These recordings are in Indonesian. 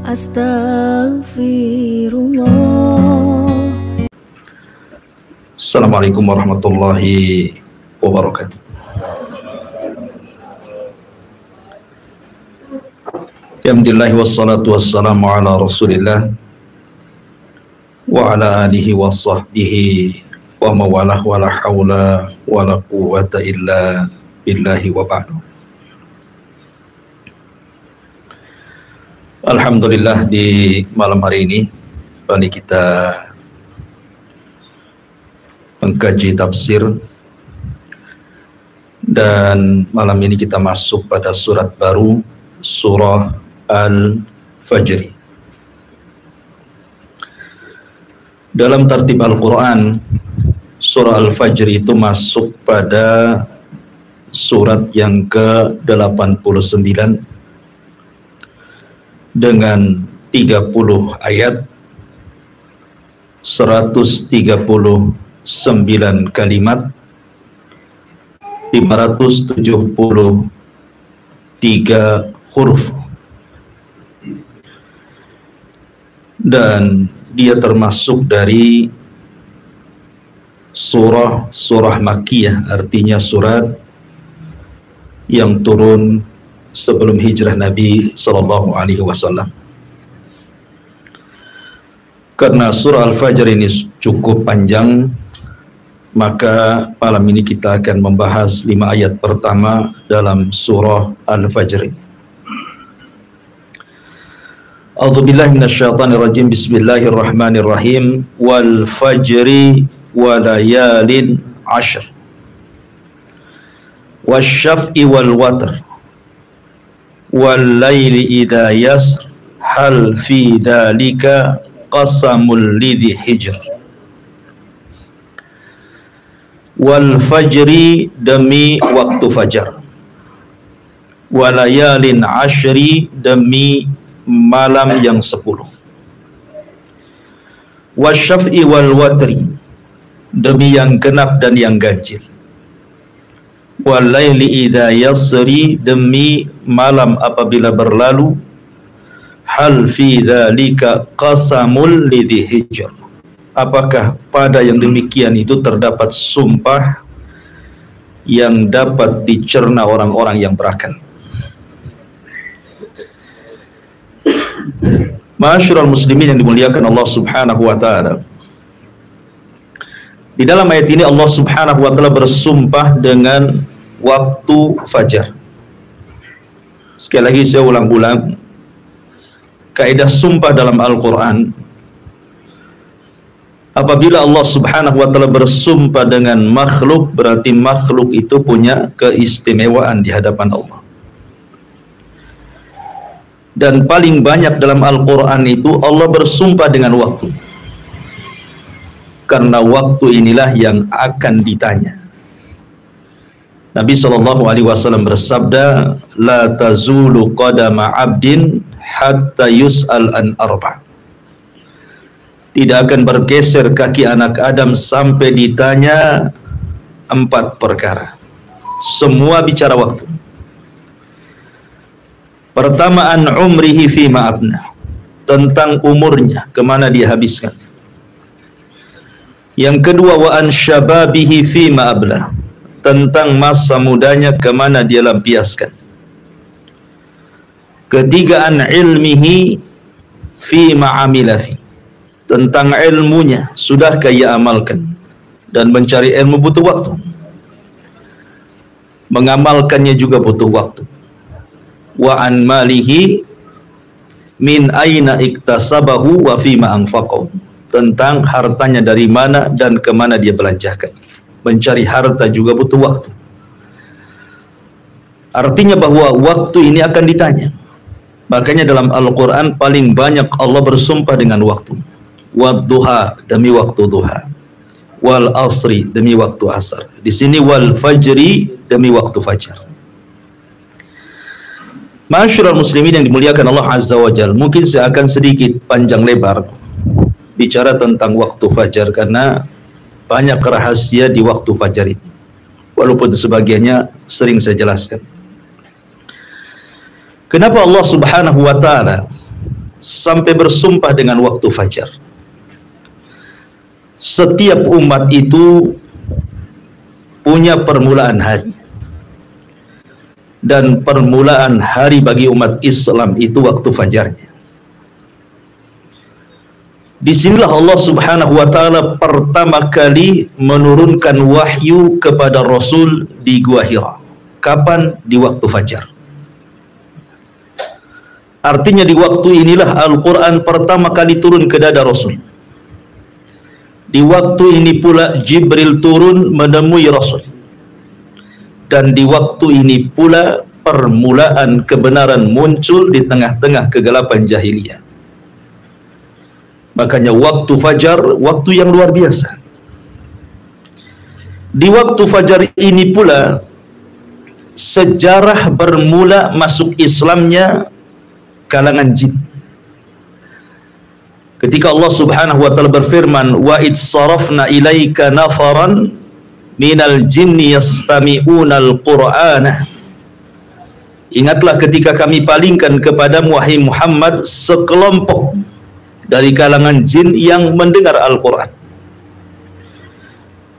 Astaghfirullah. Assalamualaikum warahmatullahi wabarakatuh. Alhamdulillah wassalatu wassalamu ala rasulillah wa ala alihi wa sahbihi wa mawalah wa la hawla wa la quwwata illa billahi wa ba'du. Alhamdulillah, di malam hari ini kembali kita mengkaji tafsir, dan malam ini kita masuk pada surat baru, surah Al-Fajr. Dalam tertib Al-Quran, surah Al-Fajr itu masuk pada surat yang ke-89 dengan 30 ayat, 139 kalimat, 573 huruf, dan dia termasuk dari surah Makkiyah, artinya surat yang turun sebelum hijrah Nabi Sallallahu Alaihi Wasallam. Karena surah Al-Fajr ini cukup panjang, maka malam ini kita akan membahas 5 ayat pertama dalam surah Al-Fajr. A'udzubillahi minasyaitonirrajim. Bismillahirrahmanirrahim. Wal fajri wa layalin 'ashr. Wasyaf'i wal watr. Wal laili idza yasr. Hal fi dzalika qasamul lidhi hijr. Wal fajri, demi waktu fajar. Walayalin 'ashri, demi malam yang 10. Wasyaf'i wal watri, demi yang genap dan yang ganjil. Walaili idza yasri, demi malam apabila berlalu. Hal fi dzalika qasamul lidhi hijr. Apakah pada yang demikian itu terdapat sumpah yang dapat dicerna orang-orang yang berakal. Ma'asyiral muslimin yang dimuliakan Allah Subhanahu wa taala. Di dalam ayat ini Allah Subhanahu wa taala bersumpah dengan waktu fajar. Sekali lagi saya ulang-ulang, kaidah sumpah dalam Al-Quran, apabila Allah Subhanahu wa taala bersumpah dengan makhluk, berarti makhluk itu punya keistimewaan di hadapan Allah. Dan paling banyak dalam Al-Quran itu Allah bersumpah dengan waktu, karena waktu inilah yang akan ditanya. Nabi SAW bersabda, la tazulu qadama abdin hatta yus'al an arba'. Tidak akan bergeser kaki anak Adam sampai ditanya 4 perkara. Semua bicara waktu. Pertama, an umrihi fima abna, tentang umurnya, kemana dia habiskan. Yang kedua, wa an syababihi fima abla, tentang masa mudanya, kemana dia lampiaskan. Ketiga, an ilmihi fima amila fi, tentang ilmunya, sudahkah ia amalkan. Dan mencari ilmu butuh waktu, mengamalkannya juga butuh waktu. Wa an malihi min aina iktasabahu wa fima anfaqahu, tentang hartanya dari mana dan kemana dia belanjakan. Mencari harta juga butuh waktu. Artinya bahwa waktu ini akan ditanya. Makanya dalam Al-Quran paling banyak Allah bersumpah dengan waktu. Wadduha, demi waktu duha. Wal asri, demi waktu asar. Di sini wal fajri, demi waktu fajar. Ma'asyiral muslimin yang dimuliakan Allah Azza wa Jalla, mungkin saya akan sedikit panjang lebar bicara tentang waktu fajar, karena banyak rahasia di waktu fajar ini, walaupun sebagiannya sering saya jelaskan. Kenapa Allah Subhanahu wa taala sampai bersumpah dengan waktu fajar. Setiap umat itu punya permulaan hari, dan permulaan hari bagi umat Islam itu waktu fajarnya. Disinilah Allah Subhanahu wa ta'ala pertama kali menurunkan wahyu kepada Rasul di Gua Hira. Kapan? Di waktu fajar. Artinya di waktu inilah Al-Quran pertama kali turun ke dada Rasul. Di waktu ini pula Jibril turun menemui Rasul. Dan di waktu ini pula permulaan kebenaran muncul di tengah-tengah kegelapan jahiliyah. Makanya waktu fajar, waktu yang luar biasa. Di waktu fajar ini pula sejarah bermula masuk Islamnya kalangan jin. Ketika Allah Subhanahu wa ta'ala berfirman, wa id sarafna ilaika nafaran minal jinni yastami'unal qur'ana. Ingatlah ketika kami palingkan kepadamu wahai Muhammad sekelompok dari kalangan jin yang mendengar Al-Quran.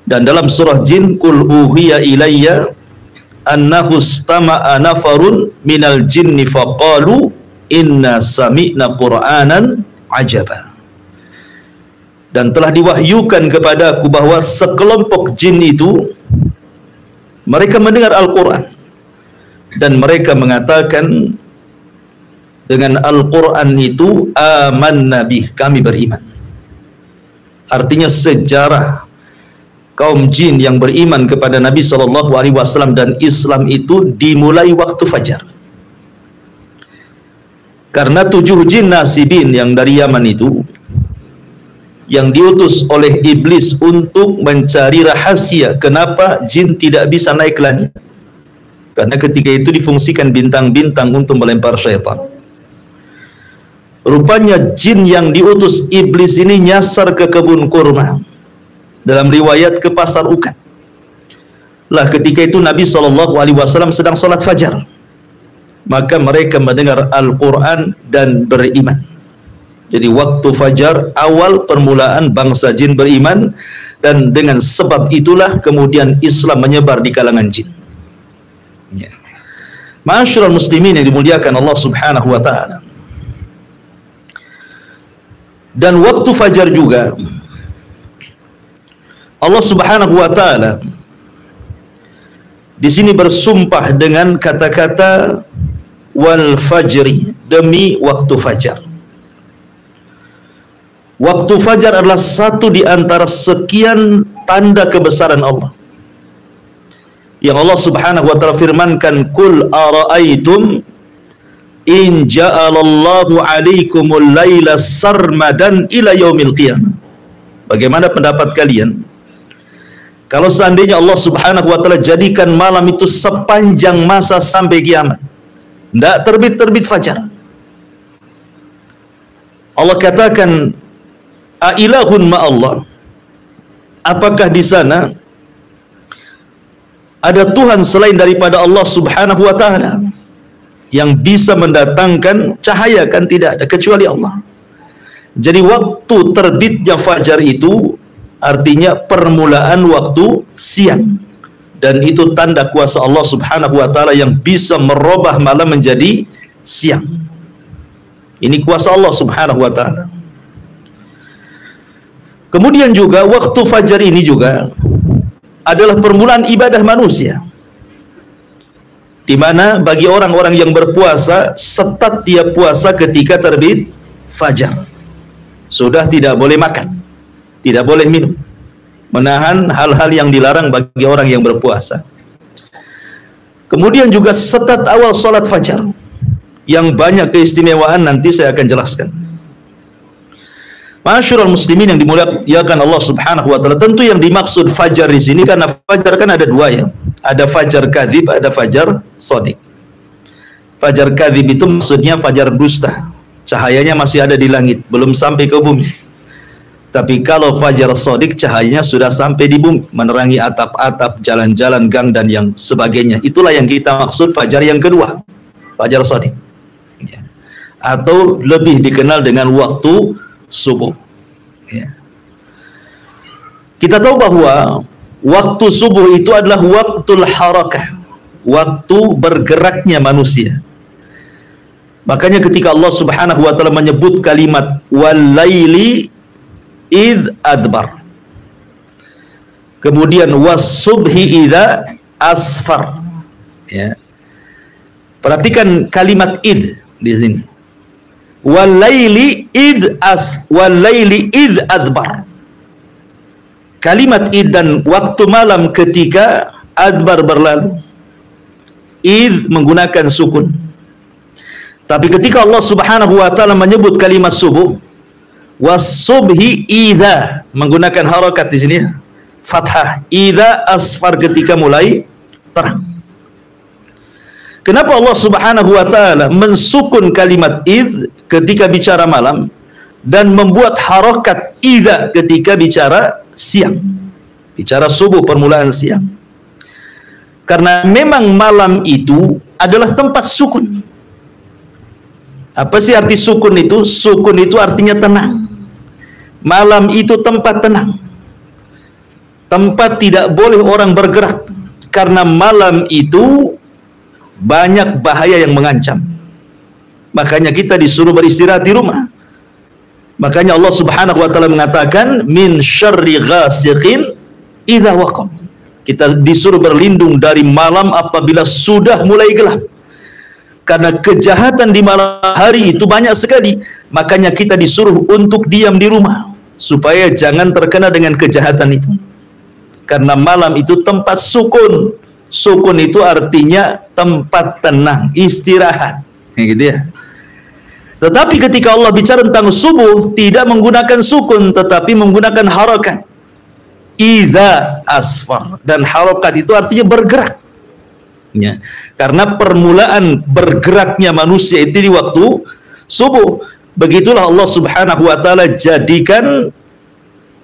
Dan dalam surah Jin, Qul uhiya ilayya annahu istama'a nafarun minal jinni faqalu inna sami'na qur'anan ajaba. Dan telah diwahyukan kepadaku bahwa sekelompok jin itu mereka mendengar Al-Quran dan mereka mengatakan dengan Al-Quran itu amanna bih, kami beriman. Artinya sejarah kaum jin yang beriman kepada Nabi SAW dan Islam itu dimulai waktu fajar. Karena 7 jin nasibin yang dari Yaman itu, yang diutus oleh iblis untuk mencari rahasia kenapa jin tidak bisa naik ke langit. Karena ketika itu difungsikan bintang-bintang untuk melempar syaitan. Rupanya jin yang diutus iblis ini nyasar ke kebun kurma. Dalam riwayat ke pasar Ukat. Lah ketika itu Nabi SAW sedang salat fajar. Maka mereka mendengar Al-Quran dan beriman. Jadi waktu fajar awal permulaan bangsa jin beriman, dan dengan sebab itulah kemudian Islam menyebar di kalangan jin. Ya. Ma'asyiral muslimin yang dimuliakan Allah Subhanahu wa ta'ala. Dan waktu fajar juga Allah Subhanahu wa ta'ala di sini bersumpah dengan kata-kata wal fajri, demi waktu fajar. Waktu fajar adalah satu di antara sekian tanda kebesaran Allah yang Allah Subhanahu wa ta'ala firmankan, Qul ara'aitum in ja'alallahu alaikumul laila sarmadan ila yaumil qiyamah. Bagaimana pendapat kalian kalau seandainya Allah Subhanahu wa ta'ala jadikan malam itu sepanjang masa sampai kiamat, tidak terbit-terbit fajar? Allah katakan, ailahun ma'allah, apakah di sana ada Tuhan selain daripada Allah Subhanahu wa ta'ala yang bisa mendatangkan cahaya? Kan tidak ada kecuali Allah. Jadi waktu terbitnya fajar itu artinya permulaan waktu siang, dan itu tanda kuasa Allah Subhanahu wa ta'ala yang bisa merubah malam menjadi siang. Ini kuasa Allah Subhanahu wa ta'ala. Kemudian juga waktu fajar ini juga adalah permulaan ibadah manusia, di mana bagi orang-orang yang berpuasa, setat dia puasa ketika terbit fajar. Sudah tidak boleh makan, tidak boleh minum, menahan hal-hal yang dilarang bagi orang yang berpuasa. Kemudian juga setat awal salat fajar yang banyak keistimewaan, nanti saya akan jelaskan. Ma'asyiral muslimin yang dimuliakan Allah Subhanahu wa ta'ala, tentu yang dimaksud fajar di sini, karena fajar kan ada dua ya. Ada fajar kadzib, ada fajar shadiq. Fajar kadzib itu maksudnya fajar dusta. Cahayanya masih ada di langit, belum sampai ke bumi. Tapi kalau fajar shadiq, cahayanya sudah sampai di bumi, menerangi atap-atap, jalan-jalan, gang dan yang sebagainya. Itulah yang kita maksud fajar yang kedua, fajar shadiq. Ya. atau lebih dikenal dengan waktu subuh. Ya. Kita tahu bahwa waktu subuh itu adalah waktul harakah, waktu bergeraknya manusia. Makanya ketika Allah Subhanahu wa taala menyebut kalimat walaili id adbar, kemudian was-subhi idza asfar. Ya. Perhatikan kalimat id di sini. Walaili id adbar. Kalimat id dan waktu malam ketika adbar berlalu. Id menggunakan sukun. Tapi ketika Allah Subhanahu wa taala menyebut kalimat subuh, was-subhi idza, menggunakan harakat di sini, fathah. Idza asfar, ketika mulai terang. Kenapa Allah Subhanahu wa taala mensukun kalimat id ketika bicara malam dan membuat harakat idza ketika bicara siang, bicara subuh, permulaan siang? Karena memang malam itu adalah tempat sukun. Apa sih arti sukun itu? Sukun itu artinya tenang. Malam itu tempat tenang, tempat tidak boleh orang bergerak, karena malam itu banyak bahaya yang mengancam. Makanya kita disuruh beristirahat di rumah. Makanya Allah Subhanahu wa taala mengatakan min syarri ghasiqin idza waqab. Kita disuruh berlindung dari malam apabila sudah mulai gelap. Karena kejahatan di malam hari itu banyak sekali. Makanya kita disuruh untuk diam di rumah supaya jangan terkena dengan kejahatan itu. Karena malam itu tempat sukun. Sukun itu artinya tempat tenang, istirahat. Gitu ya. Tetapi ketika Allah bicara tentang subuh, tidak menggunakan sukun, tetapi menggunakan harakat. Idza asfar. Dan harakat itu artinya bergerak. Ya. Karena permulaan bergeraknya manusia itu di waktu subuh. Begitulah Allah Subhanahu wa taala jadikan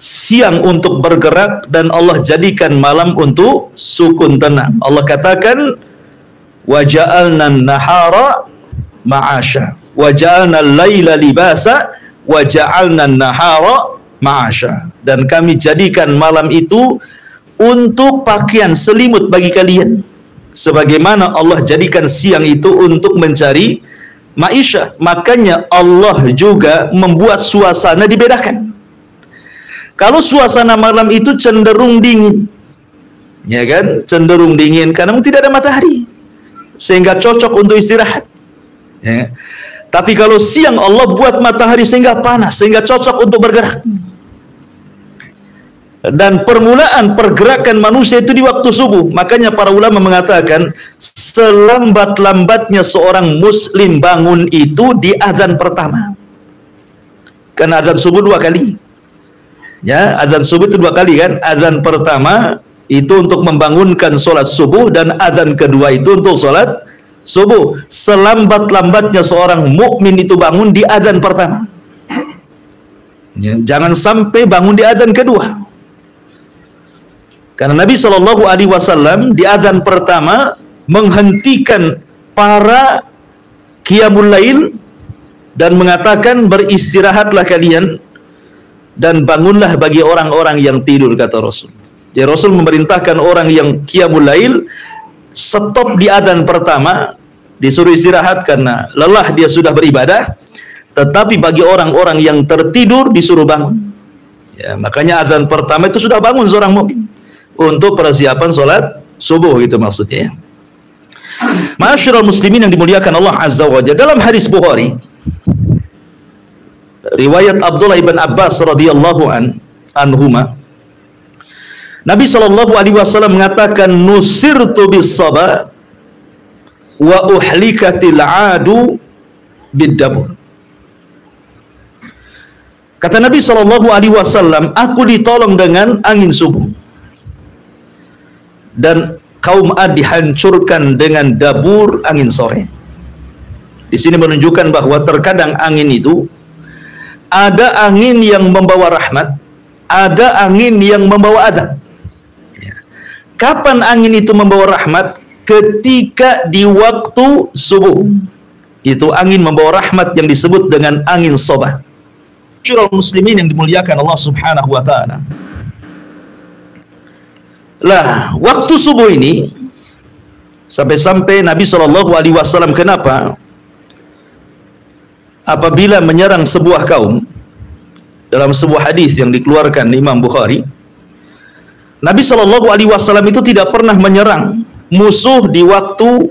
siang untuk bergerak dan Allah jadikan malam untuk sukun, tenang. Allah katakan wa ja'alna an-nahara ma'asha wa ja'alna al-laila libasa wa ja'alna an-nahara ma'asha, dan kami jadikan malam itu untuk pakaian selimut bagi kalian, sebagaimana Allah jadikan siang itu untuk mencari maisha. Makanya Allah juga membuat suasana dibedakan. Kalau suasana malam itu cenderung dingin, ya kan, cenderung dingin karena tidak ada matahari, sehingga cocok untuk istirahat, ya. Tapi kalau siang Allah buat matahari sehingga panas, sehingga cocok untuk bergerak. Dan permulaan pergerakan manusia itu di waktu subuh. Makanya para ulama mengatakan selambat-lambatnya seorang muslim bangun itu di azan pertama. Karena azan subuh 2 kali. Ya, azan subuh itu 2 kali kan. Azan pertama itu untuk membangunkan sholat subuh, dan azan kedua itu untuk sholat subuh. Selambat-lambatnya seorang mukmin itu bangun di azan pertama. Ya, jangan sampai bangun di azan kedua. Karena Nabi Shallallahu Alaihi Wasallam di azan pertama menghentikan para qiyamul lail dan mengatakan beristirahatlah kalian dan bangunlah bagi orang-orang yang tidur, kata Rasul. Jadi Rasul memerintahkan orang yang qiyamul lail stop di azan pertama, disuruh istirahat karena lelah dia sudah beribadah. Tetapi bagi orang-orang yang tertidur disuruh bangun. Ya, makanya azan pertama itu sudah bangun seorang mukmin untuk persiapan sholat subuh, gitu maksudnya. Ma'asyiral muslimin yang dimuliakan Allah Azza wa Jalla, dalam hadis Bukhari riwayat Abdullah ibn Abbas radhiyallahu anhuma, Nabi sallallahu alaihi wasallam mengatakan nusirtu bis saba wa uhlikatil adu bid-dabur. Kata Nabi sallallahu alaihi wasallam, aku ditolong dengan angin subuh dan kaum Ad dihancurkan dengan dabur angin sore. Di sini menunjukkan bahwa terkadang angin itu ada angin yang membawa rahmat, ada angin yang membawa azab. Kapan angin itu membawa rahmat? Ketika di waktu subuh. Itu angin membawa rahmat yang disebut dengan angin sobah. Syurul muslimin yang dimuliakan Allah subhanahu wa ta'ala. Lah, waktu subuh ini sampai-sampai Nabi SAW kenapa apabila menyerang sebuah kaum, dalam sebuah hadis yang dikeluarkan Imam Bukhari, Nabi SAW itu tidak pernah menyerang musuh di waktu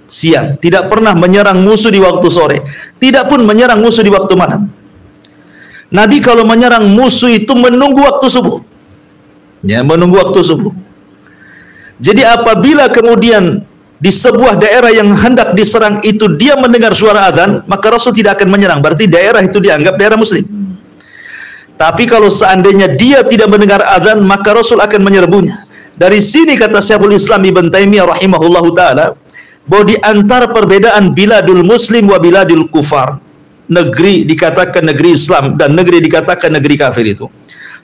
siang, tidak pernah menyerang musuh di waktu sore, tidak pun menyerang musuh di waktu malam. Nabi kalau menyerang musuh itu menunggu waktu subuh, ya, menunggu waktu subuh. Jadi apabila kemudian di sebuah daerah yang hendak diserang itu dia mendengar suara adzan, maka Rasul tidak akan menyerang, berarti daerah itu dianggap daerah muslim. Tapi kalau seandainya dia tidak mendengar adzan, maka Rasul akan menyerbunya. Dari sini kata Syekhul Islam Ibn Taimiyah rahimahullahu ta'ala, bahwa di antara perbedaan biladul muslim wa biladul kufar, negeri dikatakan negeri Islam dan negeri dikatakan negeri kafir, itu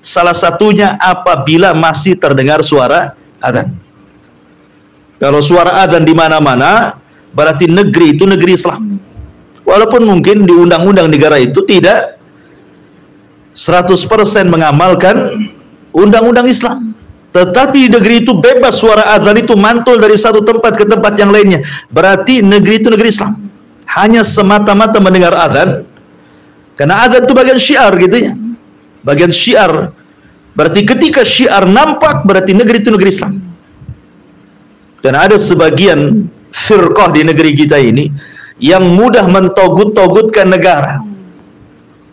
salah satunya apabila masih terdengar suara adzan. Kalau suara adzan di mana-mana, berarti negeri itu negeri Islam. Walaupun mungkin di undang-undang negara itu tidak 100% mengamalkan undang-undang Islam, tetapi negeri itu bebas, suara adzan itu mantul dari satu tempat ke tempat yang lainnya, berarti negeri itu negeri Islam. Hanya semata-mata mendengar adzan, karena adzan itu bagian syiar gitu ya, bagian syiar, berarti ketika syiar nampak berarti negeri itu negeri Islam. Dan ada sebagian firqah di negeri kita ini yang mudah mentogut-togutkan negara,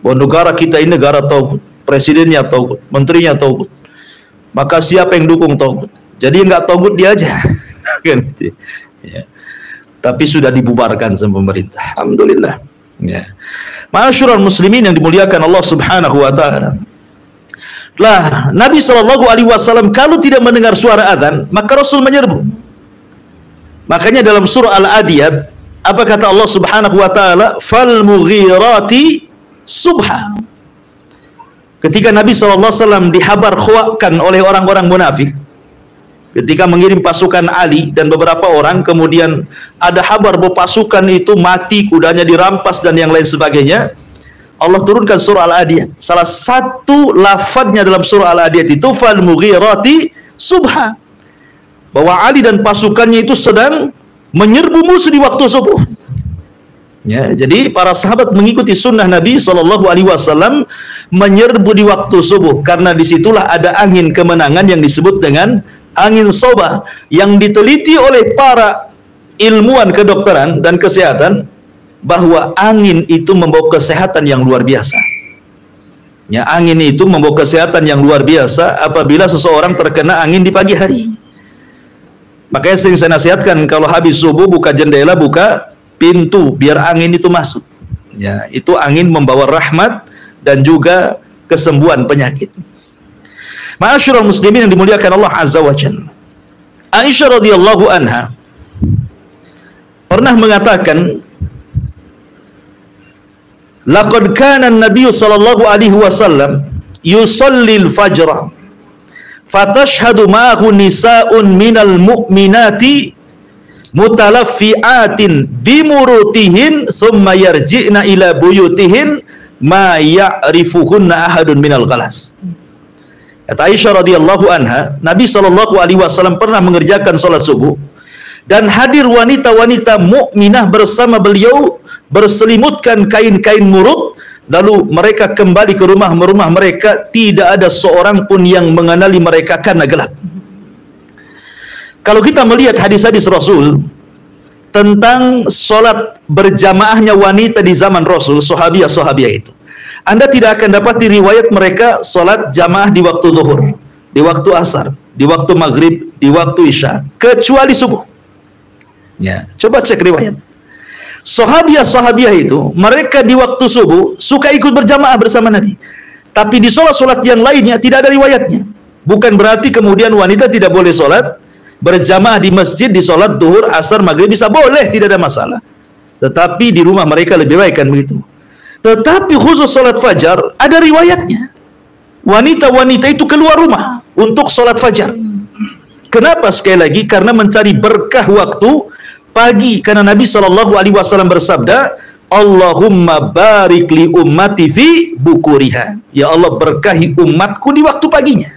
bahwa negara kita ini negara togut, presidennya togut, menterinya togut, maka siapa yang dukung togut? Jadi nggak togut dia aja kan gitu ya. Tapi sudah dibubarkan sama pemerintah, alhamdulillah ya. Ma'asyiral muslimin yang dimuliakan Allah subhanahu wa ta'ala. Lah, Nabi SAW kalau tidak mendengar suara adzan, maka Rasul menyerbu. Makanya dalam surah Al-Adiyat, apa kata Allah subhanahu wa ta'ala? Fal mughirati subha. Ketika Nabi SAW dihabar khuakan oleh orang-orang munafik, ketika mengirim pasukan Ali dan beberapa orang, kemudian ada kabar bahwa pasukan itu mati, kudanya dirampas dan yang lain sebagainya, Allah turunkan surah Al-Adiyat. Salah satu lafadznya dalam surah Al-Adiyat itu fal mughirati subha, bahwa Ali dan pasukannya itu sedang menyerbu musuh di waktu subuh. Ya, jadi para sahabat mengikuti sunnah Nabi SAW menyerbu di waktu subuh, karena disitulah ada angin kemenangan yang disebut dengan angin sobah, yang diteliti oleh para ilmuwan kedokteran dan kesehatan bahwa angin itu membawa kesehatan yang luar biasa. Ya, angin itu membawa kesehatan yang luar biasa apabila seseorang terkena angin di pagi hari. Makanya sering saya nasihatkan kalau habis subuh buka jendela, buka pintu biar angin itu masuk. Ya, itu angin membawa rahmat dan juga kesembuhan penyakit. Ma'asyiral muslimin yang dimuliakan Allah azza wa jalla. Aisyah radhiyallahu anha pernah mengatakan, laqad kana an-nabiy sallallahu alaihi wasallam yusalli al-fajr fatashhadu ma'ahu nisa'un minal mu'minati mutalaffi'atin bimurutihin thumma yarji'na ila buyutihin ma ya'rifuhunna ahadun minal ghalas. Kata Aisyah radhiyallahu anha, Nabi SAW pernah mengerjakan salat subuh dan hadir wanita-wanita mukminah bersama beliau berselimutkan kain-kain murut, lalu mereka kembali ke rumah mereka, tidak ada seorang pun yang mengenali mereka karena gelap. Kalau kita melihat hadis-hadis Rasul tentang solat berjamaahnya wanita di zaman Rasul, sahabiah-sahabiah itu, Anda tidak akan dapat riwayat mereka solat jamaah di waktu zuhur, di waktu asar, di waktu maghrib, di waktu isya, kecuali subuh. Ya, coba cek riwayat. Sahabiah-sahabiah itu, mereka di waktu subuh suka ikut berjamaah bersama Nabi. Tapi di solat-solat yang lainnya tidak ada riwayatnya. Bukan berarti kemudian wanita tidak boleh solat berjamaah di masjid, di solat duhur, asar, maghrib bisa boleh, tidak ada masalah. Tetapi di rumah mereka lebih baik kan begitu. Tetapi khusus solat fajar ada riwayatnya. Wanita-wanita itu keluar rumah untuk solat fajar. Kenapa? Sekali lagi karena mencari berkah waktu pagi, karena Nabi SAW bersabda, Allahumma barik li ummati fi bukuriha. Ya Allah, berkahi umatku di waktu paginya.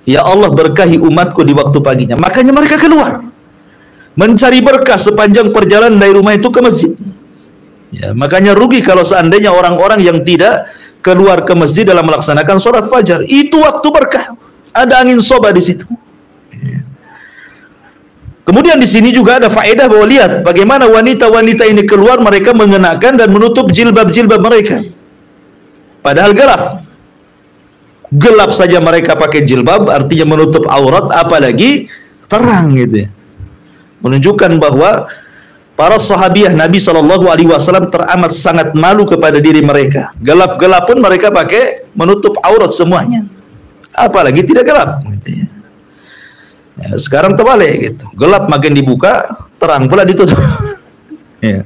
Ya Allah, berkahi umatku di waktu paginya. Makanya mereka keluar mencari berkah sepanjang perjalanan dari rumah itu ke masjid. Ya, makanya rugi kalau seandainya orang-orang yang tidak keluar ke masjid dalam melaksanakan sholat fajar. Itu waktu berkah. Ada angin soba di situ. Ya. Kemudian di sini juga ada faedah bahwa lihat bagaimana wanita-wanita ini keluar, mereka mengenakan dan menutup jilbab-jilbab mereka. Padahal gelap. Gelap saja mereka pakai jilbab, artinya menutup aurat, apalagi terang gitu ya. Menunjukkan bahwa para sahabiah Nabi SAW teramat sangat malu kepada diri mereka. Gelap-gelap pun mereka pakai menutup aurat semuanya. Apalagi tidak gelap gitu ya. Ya, sekarang terbalik gitu. Gelap makin dibuka, terang pula ditutup. Ya.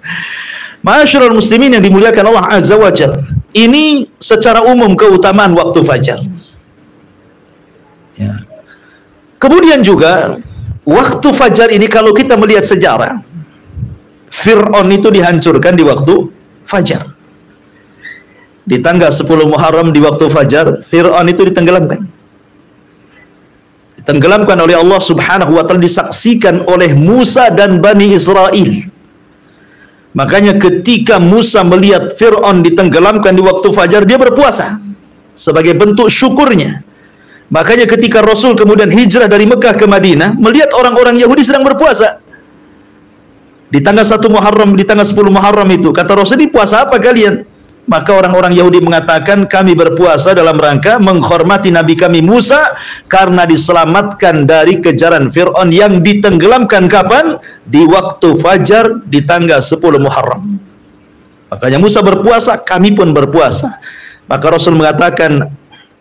Ma'asyiral muslimin yang dimuliakan Allah Azza wa Jalla. Ini secara umum keutamaan waktu fajar. Ya. Kemudian juga waktu fajar ini kalau kita melihat sejarah, Fir'aun itu dihancurkan di waktu fajar. Di tanggal 10 Muharram di waktu fajar, Fir'aun itu ditenggelamkan. Ditenggelamkan oleh Allah Subhanahu wa Ta'ala, disaksikan oleh Musa dan Bani Israel. Makanya ketika Musa melihat Fir'aun ditenggelamkan di waktu fajar, dia berpuasa sebagai bentuk syukurnya. Makanya ketika Rasul kemudian hijrah dari Mekah ke Madinah, melihat orang-orang Yahudi sedang berpuasa di tanggal 1 Muharram, di tanggal 10 Muharram itu, kata Rasul, "Ini puasa apa kalian?" Maka orang-orang Yahudi mengatakan, "Kami berpuasa dalam rangka menghormati Nabi kami Musa karena diselamatkan dari kejaran Fir'aun yang ditenggelamkan kapan? Di waktu fajar di tanggal 10 Muharram." Makanya Musa berpuasa, kami pun berpuasa. Maka Rasul mengatakan,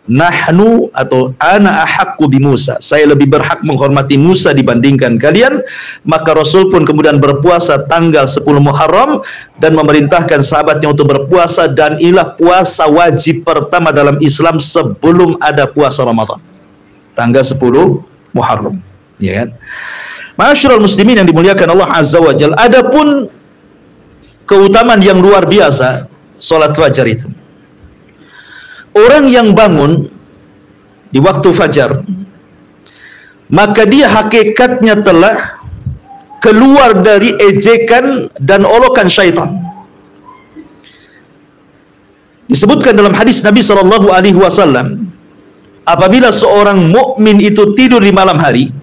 "Nahnu atau ana ahaqqu bi Musa." Saya lebih berhak menghormati Musa dibandingkan kalian. Maka Rasul pun kemudian berpuasa tanggal 10 Muharram dan memerintahkan sahabatnya untuk berpuasa, dan inilah puasa wajib pertama dalam Islam sebelum ada puasa Ramadan. Tanggal 10 Muharram, ya kan? Ma'asyiral muslimin yang dimuliakan Allah Azza wa Jalla, adapun keutamaan yang luar biasa salat fajar itu. Orang yang bangun di waktu fajar, maka dia hakikatnya telah keluar dari ejekan dan olokan syaitan. Disebutkan dalam hadis Nabi SAW, apabila seorang mukmin itu tidur di malam hari,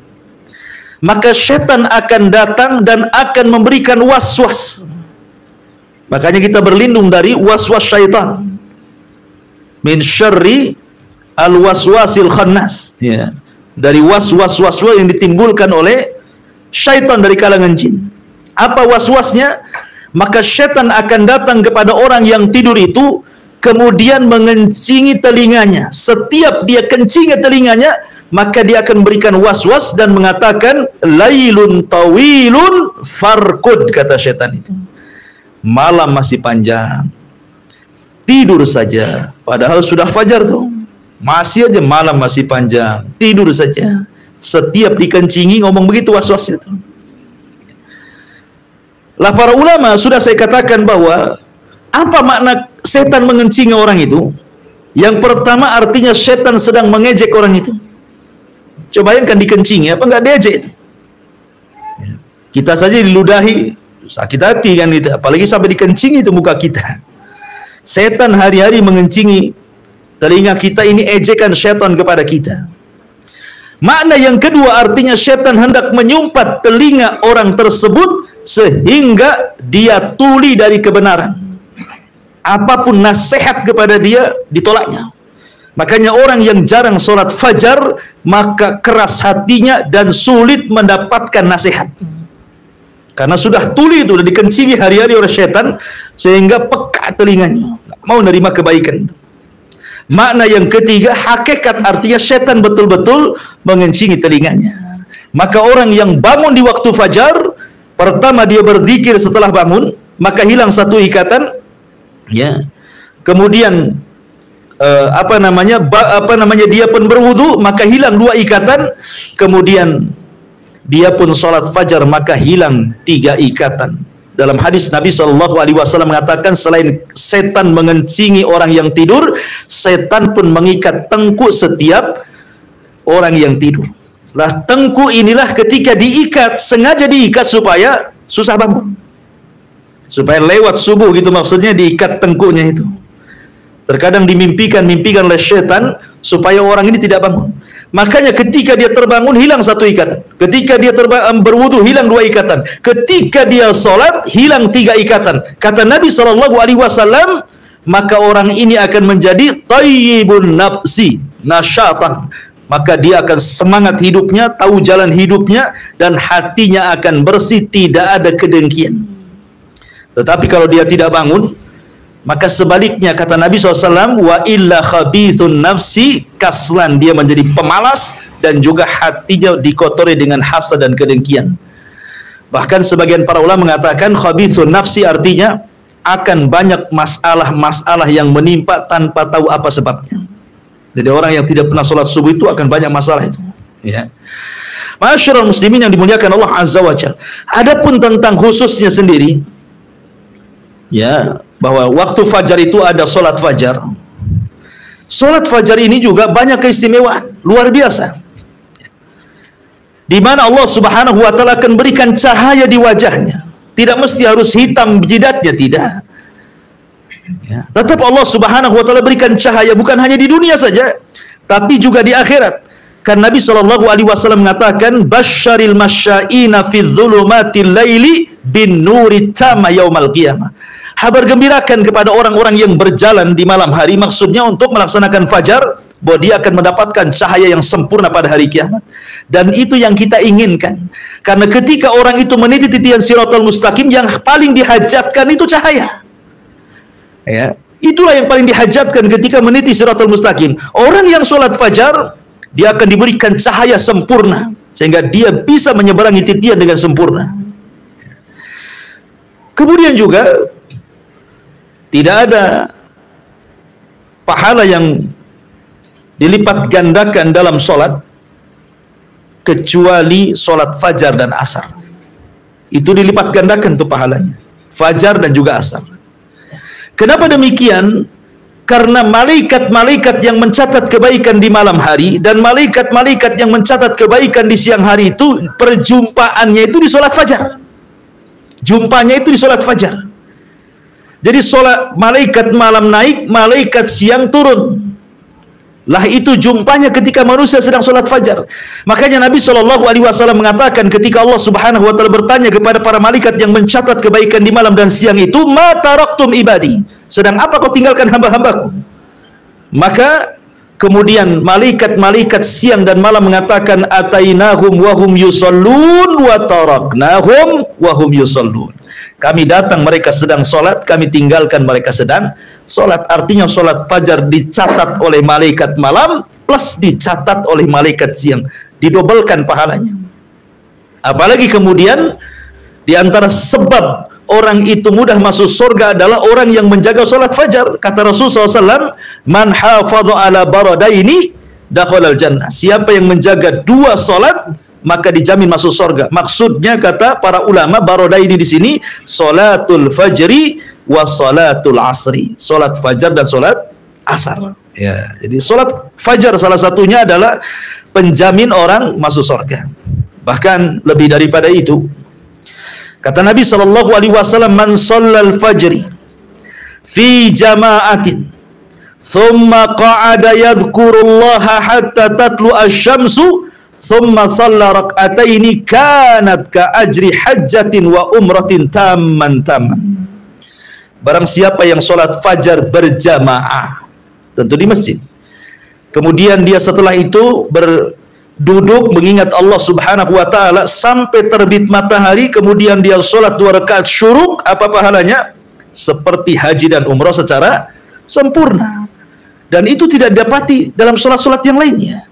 maka syaitan akan datang dan akan memberikan was-was. Makanya kita berlindung dari was-was syaitan. Min syarri al-waswasil khannas, ya, dari was-was yang ditimbulkan oleh syaitan dari kalangan jin. Apa was-wasnya? Maka syaitan akan datang kepada orang yang tidur itu, kemudian mengencingi telinganya. Setiap dia kencingi telinganya, maka dia akan memberikan was-was dan mengatakan, "Lailun tawilun farkud," kata syaitan itu. Malam masih panjang, tidur saja. Padahal sudah fajar tuh, masih aja malam masih panjang, tidur saja. Setiap dikencingi ngomong begitu was-wasnya tuh. Lah para ulama sudah saya katakan bahwa apa makna setan mengencingi orang itu? Yang pertama artinya setan sedang mengejek orang itu. Coba bayangkan dikencingi, apa enggak diejek itu? Kita saja diludahi, sakit hati kan itu, apalagi sampai dikencingi itu muka kita. Setan hari-hari mengencingi telinga kita, ini ejekan setan kepada kita. Makna yang kedua artinya setan hendak menyumpat telinga orang tersebut sehingga dia tuli dari kebenaran. Apapun nasihat kepada dia ditolaknya. Makanya orang yang jarang sholat fajar, maka keras hatinya dan sulit mendapatkan nasihat. Karena sudah tuli itu, sudah dikencingi hari-hari oleh setan, sehingga peka telinganya, nggak mau menerima kebaikan. Makna yang ketiga, hakikat artinya setan betul-betul mengencingi telinganya. Maka orang yang bangun di waktu fajar, pertama dia berzikir setelah bangun, maka hilang satu ikatan, ya. Kemudian dia pun berwudu, maka hilang dua ikatan. Kemudian dia pun sholat fajar maka hilang 3 ikatan. Dalam hadis Nabi SAW mengatakan, selain setan mengencingi orang yang tidur, setan pun mengikat tengkuk setiap orang yang tidur. Lah tengkuk inilah ketika diikat, sengaja diikat supaya susah bangun, supaya lewat subuh gitu, maksudnya diikat tengkuknya itu. Terkadang dimimpikan oleh setan supaya orang ini tidak bangun. Makanya ketika dia terbangun hilang 1 ikatan, ketika dia berwudu hilang 2 ikatan, ketika dia sholat hilang 3 ikatan. Kata Nabi SAW, maka orang ini akan menjadi tayyibun nafsi nasyatan, maka dia akan semangat hidupnya, tahu jalan hidupnya, dan hatinya akan bersih, tidak ada kedengkian. Tetapi kalau dia tidak bangun, maka sebaliknya kata Nabi SAW, wa illa khabithun nafsi kaslan, dia menjadi pemalas dan juga hatinya dikotori dengan hasad dan kedengkian. Bahkan sebagian para ulama mengatakan khabithun nafsi artinya akan banyak masalah-masalah yang menimpa tanpa tahu apa sebabnya. Jadi orang yang tidak pernah sholat subuh itu akan banyak masalah itu, ya. Masyarul muslimin yang dimuliakan Allah Azza wa Jalla. Adapun tentang khususnya sendiri, ya, bahwa waktu fajar itu ada sholat fajar. Sholat fajar ini juga banyak keistimewaan, luar biasa, di mana Allah Subhanahu wa Ta'ala akan berikan cahaya di wajahnya. Tidak mesti harus hitam jidatnya, tidak. Ya, tetap Allah Subhanahu wa Ta'ala berikan cahaya bukan hanya di dunia saja, tapi juga di akhirat. Kan Nabi SAW mengatakan, basyaril masyaina fi dhulumatil laili bin nuri tama yaumal qiyamah. Kabar gembirakan kepada orang-orang yang berjalan di malam hari, maksudnya untuk melaksanakan fajar, bahwa dia akan mendapatkan cahaya yang sempurna pada hari kiamat. Dan itu yang kita inginkan, karena ketika orang itu meniti titian siratal mustaqim, yang paling dihajatkan itu cahaya, ya. Itulah yang paling dihajatkan ketika meniti siratal mustaqim. Orang yang sholat fajar, dia akan diberikan cahaya sempurna, sehingga dia bisa menyeberangi titian dengan sempurna. Kemudian juga tidak ada pahala yang dilipat gandakan dalam sholat kecuali sholat fajar dan asar. Itu dilipat gandakan tuh pahalanya, fajar dan juga asar. Kenapa demikian? Karena malaikat-malaikat yang mencatat kebaikan di malam hari dan malaikat-malaikat yang mencatat kebaikan di siang hari itu perjumpaannya itu di sholat fajar. Jumpanya itu di sholat fajar. Jadi sholat malaikat malam naik, malaikat siang turun. Lah itu jumpanya ketika manusia sedang sholat fajar. Makanya Nabi SAW mengatakan ketika Allah Subhanahu wa Ta'ala bertanya kepada para malaikat yang mencatat kebaikan di malam dan siang itu, ma taraktum ibadi, sedang apa kau tinggalkan hamba-hambaku? Maka kemudian malaikat-malaikat siang dan malam mengatakan, atainahum wahum yusallun wa taraknahum wahum yusallun. Kami datang mereka sedang sholat, kami tinggalkan mereka sedang sholat. Artinya sholat fajar dicatat oleh malaikat malam plus dicatat oleh malaikat siang, didobelkan pahalanya. Apalagi kemudian di antara sebab orang itu mudah masuk surga adalah orang yang menjaga sholat fajar. Kata Rasulullah SAW, man hafadhu ala baradaini dakhalal jannah. Siapa yang menjaga 2 sholat maka dijamin masuk surga. Maksudnya kata para ulama, baradaini di sini sholatul fajri wa sholatul asri, sholat fajar dan sholat asar. Ya, jadi sholat fajar salah satunya adalah penjamin orang masuk surga. Bahkan lebih daripada itu, kata Nabi SAW, man shallal fajri fi jama'atin thumma qa'ada yadhkurullaha hatta tatlu asy-syamsu thumma shalla rak'ataini kanat ka ajri hajjatin wa umratin tamman. Barang siapa yang sholat fajar berjamaah, tentu di masjid, kemudian dia setelah itu duduk mengingat Allah Subhanahu wa Ta'ala sampai terbit matahari, kemudian dia sholat 2 rakaat syuruk, apa pahalanya? Seperti haji dan umrah secara sempurna. Dan itu tidak didapati dalam sholat-sholat yang lainnya.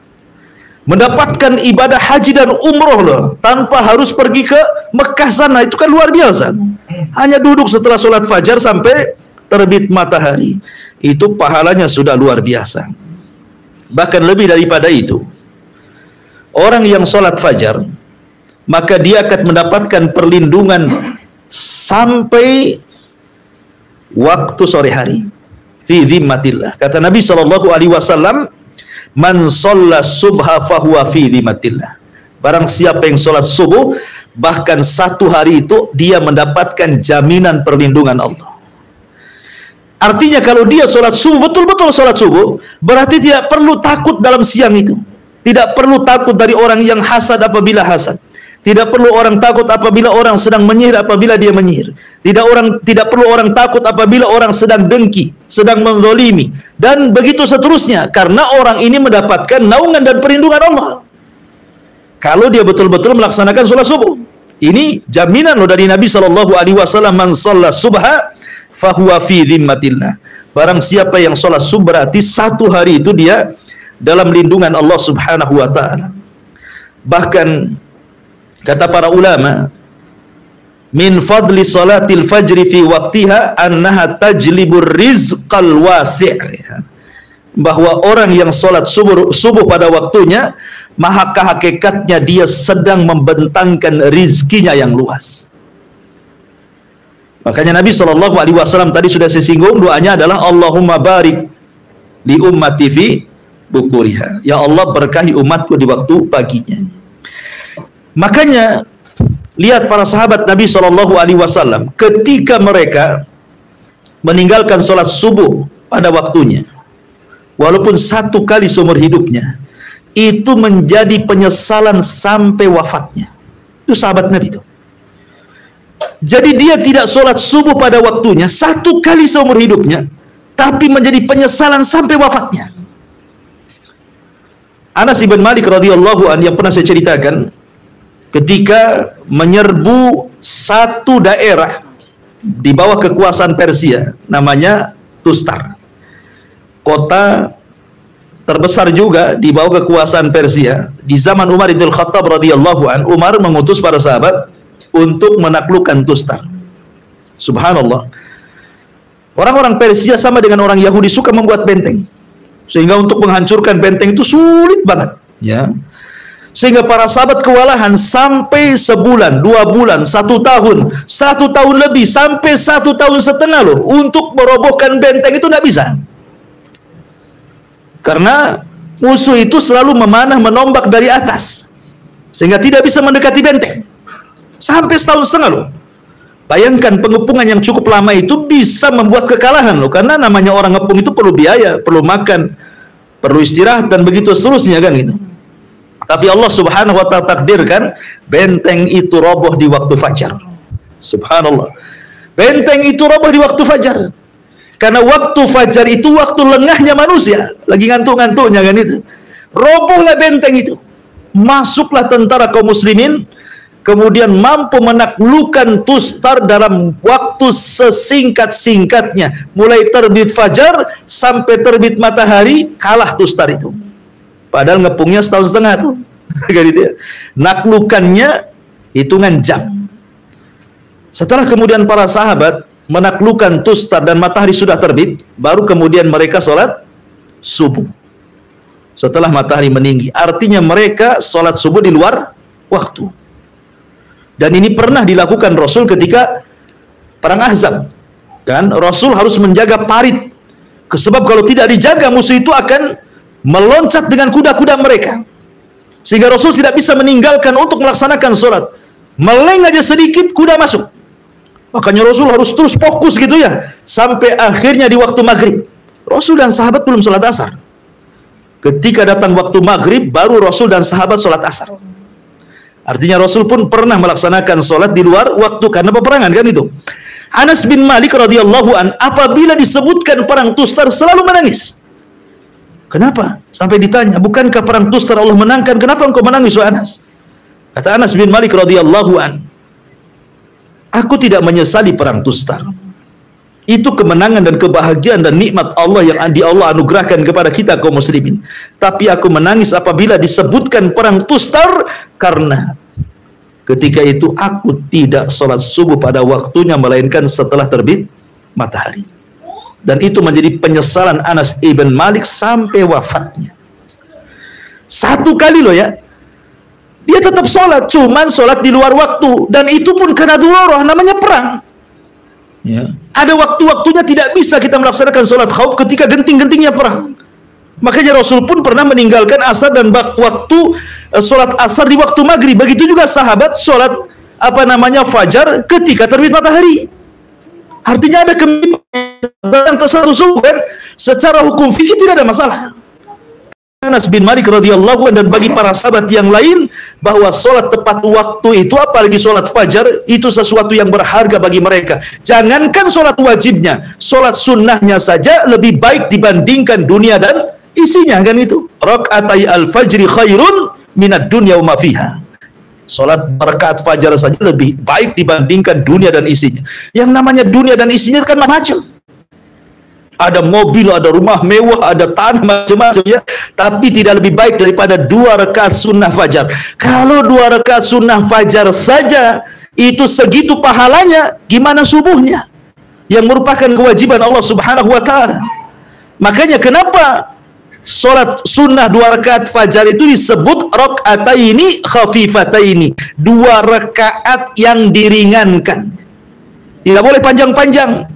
Mendapatkan ibadah haji dan umrah loh, tanpa harus pergi ke Mekah sana, itu kan luar biasa. Hanya duduk setelah sholat fajar sampai terbit matahari, itu pahalanya sudah luar biasa. Bahkan lebih daripada itu, orang yang sholat fajar maka dia akan mendapatkan perlindungan sampai waktu sore hari. Fi dhimmatillah. Kata Nabi SAW, man shalla subha fahuwa fi dhimmatillah. Barang siapa yang sholat subuh, bahkan satu hari itu dia mendapatkan jaminan perlindungan Allah. Artinya kalau dia sholat subuh, betul-betul sholat subuh, berarti tidak perlu takut dalam siang itu. Tidak perlu takut dari orang yang hasad apabila hasad. Tidak perlu orang takut apabila orang sedang menyihir apabila dia menyihir. Tidak perlu orang takut apabila orang sedang dengki, sedang menzalimi, dan begitu seterusnya. Karena orang ini mendapatkan naungan dan perlindungan Allah. Kalau dia betul-betul melaksanakan sholat subuh. Ini jaminan loh dari Nabi SAW, man shalla subha fahuwa fi dhimmatillah. Barang siapa yang sholat subuh berarti satu hari itu dia dalam lindungan Allah Subhanahu wa ta'ala. Bahkan kata para ulama, min fadli salatil fajri fi waqtiha annaha tajlibur rizqal wasi'. Bahwa orang yang sholat subuh pada waktunya, maka hakikatnya dia sedang membentangkan rizkinya yang luas. Makanya Nabi SAW tadi sudah saya singgung, doanya adalah Allahumma barik li ummati fi bukuriha. Ya Allah, berkahi umatku di waktu paginya. Makanya lihat para sahabat Nabi SAW ketika mereka meninggalkan sholat subuh pada waktunya, walaupun satu kali seumur hidupnya, itu menjadi penyesalan sampai wafatnya. Itu sahabat Nabi itu. Jadi dia tidak sholat subuh pada waktunya satu kali seumur hidupnya, tapi menjadi penyesalan sampai wafatnya. Anas bin Malik radhiyallahu anhu yang pernah saya ceritakan, ketika menyerbu satu daerah di bawah kekuasaan Persia, namanya Tustar, kota terbesar juga di bawah kekuasaan Persia. Di zaman Umar bin Khattab radhiyallahu an, Umar mengutus para sahabat untuk menaklukkan Tustar. Subhanallah. Orang-orang Persia sama dengan orang Yahudi suka membuat benteng. Sehingga untuk menghancurkan benteng itu sulit banget, ya. Sehingga para sahabat kewalahan sampai sebulan, 2 bulan, 1 tahun, 1 tahun lebih, sampai 1 tahun setengah loh, untuk merobohkan benteng itu tidak bisa. Karena musuh itu selalu memanah menombak dari atas, sehingga tidak bisa mendekati benteng. Sampai 1 tahun setengah loh. Bayangkan pengepungan yang cukup lama itu bisa membuat kekalahan loh. Karena namanya orang ngepung itu perlu biaya, perlu makan, perlu istirahat, dan begitu seterusnya kan gitu. Tapi Allah Subhanahu wa ta'ala takdirkan benteng itu roboh di waktu fajar. Subhanallah. Benteng itu roboh di waktu fajar. Karena waktu fajar itu waktu lengahnya manusia, lagi ngantuk-ngantuknya kan itu. Robohlah benteng itu. Masuklah tentara kaum muslimin, kemudian mampu menaklukkan Tustar dalam waktu sesingkat-singkatnya. Mulai terbit fajar sampai terbit matahari, kalah Tustar itu. Padahal ngepungnya 1,5 tahun tuh. Gitu ya. Naklukannya hitungan jam. Setelah kemudian para sahabat menaklukkan Tustar dan matahari sudah terbit, baru kemudian mereka sholat subuh setelah matahari meninggi. Artinya mereka sholat subuh di luar waktu. Dan ini pernah dilakukan Rasul ketika perang Ahzab, kan? Rasul harus menjaga parit, sebab kalau tidak dijaga musuh itu akan meloncat dengan kuda-kuda mereka, sehingga Rasul tidak bisa meninggalkan untuk melaksanakan sholat. Meleng aja sedikit kuda masuk. Makanya Rasul harus terus fokus gitu ya, sampai akhirnya di waktu maghrib. Rasul dan sahabat belum sholat asar. Ketika datang waktu maghrib, baru Rasul dan sahabat sholat asar. Artinya Rasul pun pernah melaksanakan sholat di luar waktu karena peperangan kan itu. Anas bin Malik radhiyallahu an, apabila disebutkan perang Tustar selalu menangis. Kenapa? Sampai ditanya, bukankah perang Tustar Allah menangkan? Kenapa engkau menangis, wahai Anas? Kata Anas bin Malik radhiyallahu an, aku tidak menyesali perang Tustar. Itu kemenangan dan kebahagiaan dan nikmat Allah yang Allah anugerahkan kepada kita kaum muslimin. Tapi aku menangis apabila disebutkan perang Tustar, karena ketika itu aku tidak sholat subuh pada waktunya, melainkan setelah terbit matahari. Dan itu menjadi penyesalan Anas ibn Malik sampai wafatnya. 1 kali loh ya. Dia tetap sholat, cuman sholat di luar waktu, dan itu pun karena darurah, namanya perang. Ya. Ada waktu-waktunya tidak bisa kita melaksanakan sholat khauf ketika genting-gentingnya perang. Makanya Rasul pun pernah meninggalkan asar dan waktu sholat asar di waktu maghrib. Begitu juga sahabat sholat fajar ketika terbit matahari. Artinya ada kemimpinan tersatu kan? Secara hukum fikih tidak ada masalah. Anas bin Malik radhiyallahu anhu dan bagi para sahabat yang lain bahwa sholat tepat waktu itu, apalagi sholat fajar, itu sesuatu yang berharga bagi mereka. Jangankan sholat wajibnya, sholat sunnahnya saja lebih baik dibandingkan dunia dan isinya, kan itu. Rakaatai al-fajri khairun minad dunya wa ma fiha. Sholat rakaat fajar saja lebih baik dibandingkan dunia dan isinya. Yang namanya dunia dan isinya kan macam-macam. Ada mobil, ada rumah mewah, ada tanah, macam-macam ya. Tapi tidak lebih baik daripada 2 rakaat sunnah fajar. Kalau 2 rakaat sunnah fajar saja itu segitu pahalanya, gimana subuhnya? Yang merupakan kewajiban Allah Subhanahu wa ta'ala. Makanya kenapa sholat sunnah 2 rakaat fajar itu disebut rak'ataini khafifataini, 2 rakaat yang diringankan. Tidak boleh panjang-panjang.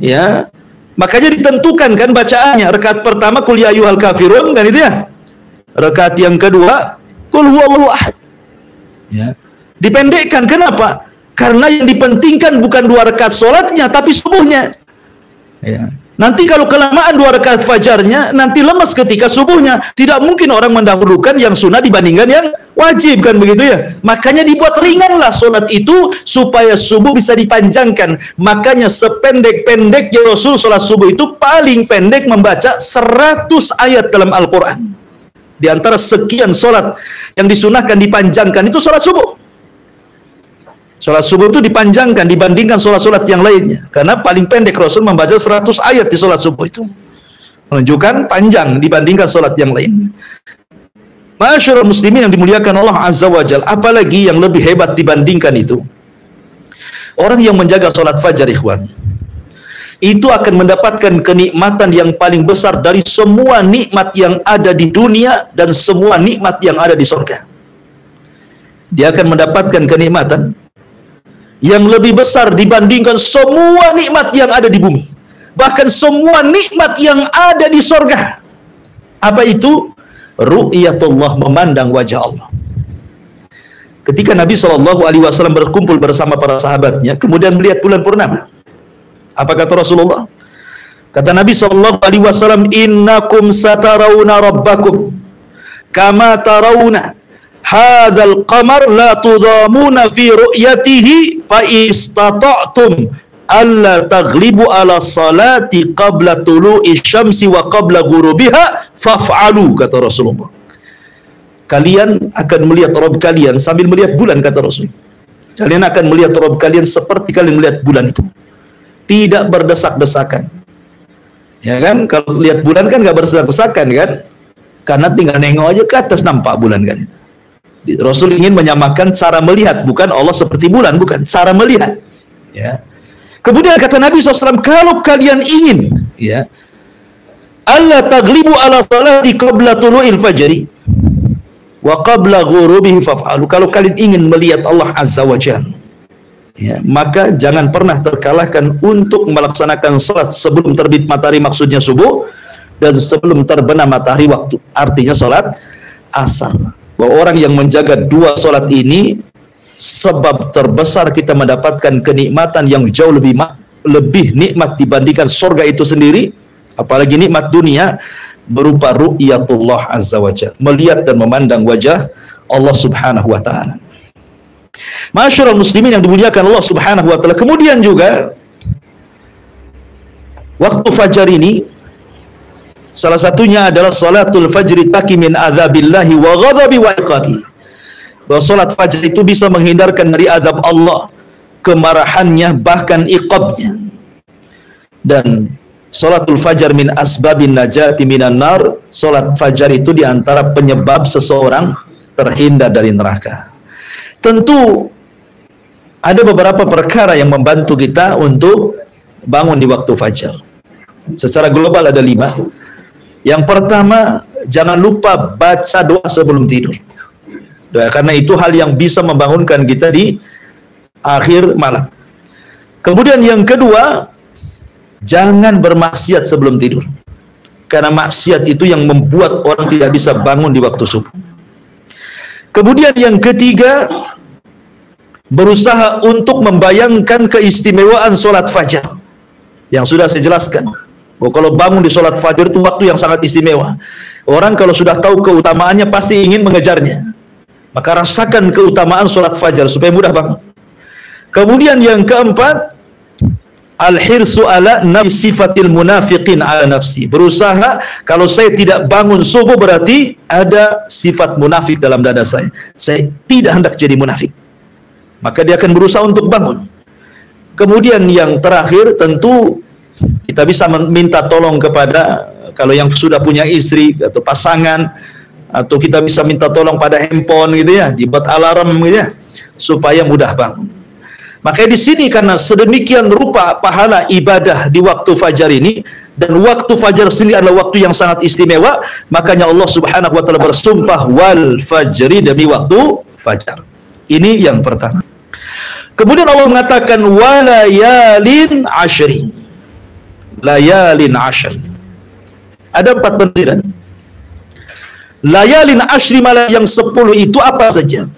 Ya. Makanya ditentukan kan bacaannya. Rakaat pertama qul ya ayyuhal kafirun, kan itu ya. Rakaat yang kedua qul huwallahu ahad. Ya. Dipendekkan, kenapa? Karena yang dipentingkan bukan 2 rakaat sholatnya, tapi subuhnya. Ya. Nanti kalau kelamaan 2 rakaat fajarnya, nanti lemas ketika subuhnya. Tidak mungkin orang mendahulukan yang sunnah dibandingkan yang wajib, kan begitu ya. Makanya dibuat ringanlah sholat itu supaya subuh bisa dipanjangkan. Makanya sependek-pendeknya Rasul sholat subuh itu paling pendek membaca 100 ayat dalam Al-Quran. Di antara sekian sholat yang disunahkan dipanjangkan itu sholat subuh. Sholat subuh itu dipanjangkan dibandingkan sholat-sholat yang lainnya. Karena paling pendek Rasul membaca 100 ayat di sholat subuh itu. Menunjukkan panjang dibandingkan sholat yang lainnya. Masyarul muslimin yang dimuliakan Allah Azza wa Jalla. Apalagi yang lebih hebat dibandingkan itu, orang yang menjaga sholat fajar, ikhwan, itu akan mendapatkan kenikmatan yang paling besar dari semua nikmat yang ada di dunia dan semua nikmat yang ada di surga. Dia akan mendapatkan kenikmatan yang lebih besar dibandingkan semua nikmat yang ada di bumi, bahkan semua nikmat yang ada di surga. Apa itu? Ru'yatullah, memandang wajah Allah. Ketika Nabi SAW berkumpul bersama para sahabatnya, kemudian melihat bulan purnama, apa kata Rasulullah? Kata Nabi SAW, innakum satarawna rabbakum kama tarawna hadzal qamar la tudamuna fi ru'yatihi fa istata'tum alla taghlibu ala salati qabla tulu'i syamsi wa qabla ghurubiha faf'alu, kata Rasulullah. Kalian akan melihat Rabb kalian sambil melihat bulan, kata Rasul. Kalian akan melihat Rabb kalian seperti kalian melihat bulan itu, tidak berdesak-desakan. Ya kan, kalau lihat bulan kan nggak berdesak-desakan kan, karena tinggal nengok aja ke atas nampak bulan kan itu. Rasul ingin menyamakan cara melihat, bukan Allah seperti bulan, bukan, cara melihat. Ya. Kemudian kata Nabi SAW, kalau kalian ingin, ya, alla taglibu ala salati qabla tulu'il fajri wa qabla ghurubihi faf'alu. Kalau kalian ingin melihat Allah Azza wa Jalla, ya, maka jangan pernah terkalahkan untuk melaksanakan salat sebelum terbit matahari, maksudnya subuh, dan sebelum terbenam matahari waktu, artinya salat asar. Bahwa orang yang menjaga 2 salat ini sebab terbesar kita mendapatkan kenikmatan yang jauh lebih nikmat dibandingkan surga itu sendiri, apalagi nikmat dunia berupa ru'yatullah azza wa jalla, melihat dan memandang wajah Allah Subhanahu wa taala. Masyarul muslimin yang dimuliakan Allah Subhanahu wa taala. Kemudian juga waktu fajar ini salah satunya adalah salatul fajri taqi min adzabillahi wa ghadabi wa iqabi. Bahwa salat fajar itu bisa menghindarkan dari azab Allah, kemarahannya, bahkan iqabnya. Dan salatul fajar min asbabin najati minan nar. Salat fajar itu diantara penyebab seseorang terhindar dari neraka. Tentu ada beberapa perkara yang membantu kita untuk bangun di waktu fajar. Secara global ada 5. Yang pertama, jangan lupa baca doa sebelum tidur. Karena itu hal yang bisa membangunkan kita di akhir malam. Kemudian yang kedua, jangan bermaksiat sebelum tidur. Karena maksiat itu yang membuat orang tidak bisa bangun di waktu subuh. Kemudian yang ketiga, berusaha untuk membayangkan keistimewaan sholat fajar. Yang sudah saya jelaskan. Kalau bangun di sholat fajar itu waktu yang sangat istimewa. Orang kalau sudah tahu keutamaannya pasti ingin mengejarnya. Maka rasakan keutamaan sholat fajar supaya mudah bangun. Kemudian yang keempat, al-hirsu ala nafsi sifatil munafiqin ala nafsi. Berusaha, kalau saya tidak bangun subuh berarti ada sifat munafik dalam dada saya. Saya tidak hendak jadi munafik. Maka dia akan berusaha untuk bangun. Kemudian yang terakhir, tentu kita bisa minta tolong kepada, kalau yang sudah punya istri atau pasangan, atau kita bisa minta tolong pada handphone gitu ya, dibuat alarm gitu ya, supaya mudah bangun. Makanya di sini karena sedemikian rupa pahala ibadah di waktu fajar ini, dan waktu fajar sendiri adalah waktu yang sangat istimewa, makanya Allah Subhanahu wa taala bersumpah wal fajri, demi waktu fajar. Ini yang pertama. Kemudian Allah mengatakan walayalin ashri. Layalin ashri. Ada 4 penafsiran. Layalin ashri, malam yang 10 itu apa saja?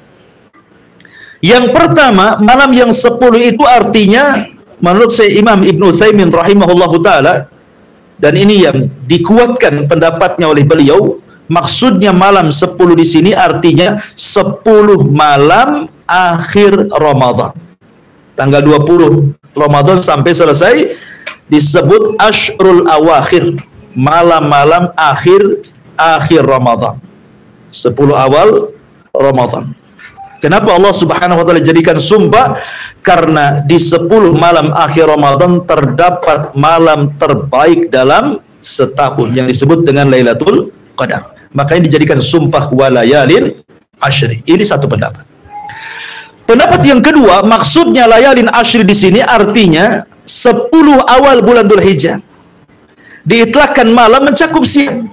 Yang pertama, malam yang 10 itu artinya, menurut saya Imam Ibn Utsaimin rahimahullahu ta'ala, dan ini yang dikuatkan pendapatnya oleh beliau, maksudnya malam 10 di sini artinya 10 malam akhir Ramadan. Tanggal 20 Ramadan sampai selesai disebut Ashrul Awakhir, malam-malam akhir Ramadan, 10 awal Ramadan. Kenapa Allah Subhanahu wa taala jadikan sumpah? Karena di 10 malam akhir Ramadan terdapat malam terbaik dalam setahun yang disebut dengan Lailatul Qadar. Makanya dijadikan sumpah walayalin ashri. Ini satu pendapat. Pendapat yang kedua, maksudnya layalin ashri di sini artinya 10 awal bulan Dzulhijjah. Diitlaqkan malam mencakup siang.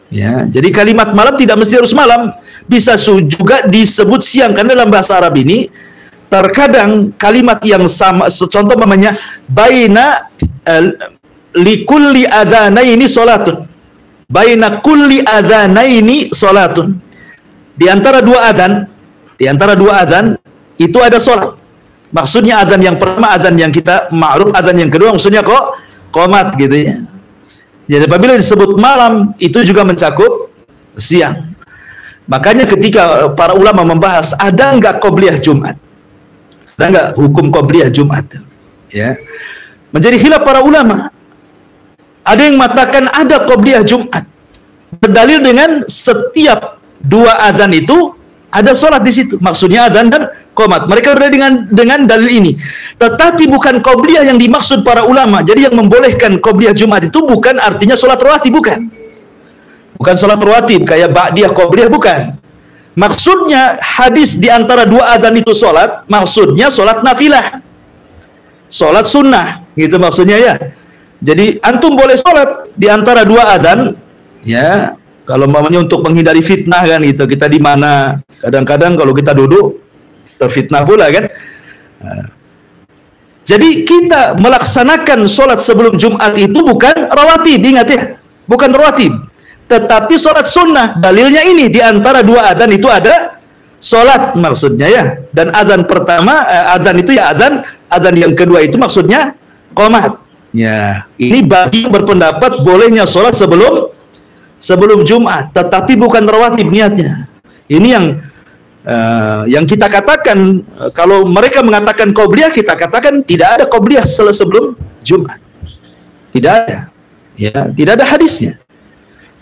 Ya, jadi kalimat malam tidak mesti harus malam, bisa juga disebut siang, karena dalam bahasa Arab ini terkadang kalimat yang sama, contoh namanya baina likulli adzanaini salatun. Baina kulli adzanaini salatun. Di antara dua adzan itu ada salat. Maksudnya adzan yang pertama adzan yang kita ma'ruf, adzan yang kedua maksudnya qomat gitu ya. Jadi apabila disebut malam itu juga mencakup siang. Makanya ketika para ulama membahas ada enggak qobliyah Jumat, ada enggak hukum qobliyah Jumat, ya, menjadi khilaf para ulama. Ada yang mengatakan ada qobliyah Jumat, berdalil dengan setiap 2 adzan itu ada sholat di situ. Maksudnya adzan dan qomat. Mereka berdalil dengan dalil ini. Tetapi bukan qobliyah yang dimaksud para ulama. Jadi yang membolehkan qobliyah Jumat itu bukan artinya sholat rawatib, bukan. Bukan sholat rawatib kayak ba'diyah qobliyah, bukan. Maksudnya hadis di antara 2 adzan itu sholat, maksudnya sholat nafilah, sholat sunnah, gitu maksudnya ya. Jadi antum boleh sholat di antara 2 adzan, ya. Kalau mamanya untuk menghindari fitnah kan gitu. Kita di mana? Kadang-kadang kalau kita duduk terfitnah pula kan. Jadi kita melaksanakan sholat sebelum Jumat itu bukan rawatib, ingat ya, bukan rawatib, tetapi sholat sunnah. Dalilnya ini di antara 2 adzan itu ada sholat maksudnya ya. Dan adzan pertama, adzan itu ya adzan yang kedua itu maksudnya qomat. Ya, ini bagi yang berpendapat bolehnya sholat sebelum Jumat, tetapi bukan rawatib niatnya. Ini yang kita katakan, kalau mereka mengatakan qobliyah, kita katakan tidak ada qobliyah sebelum Jumat. Tidak ada. Ya, tidak ada hadisnya.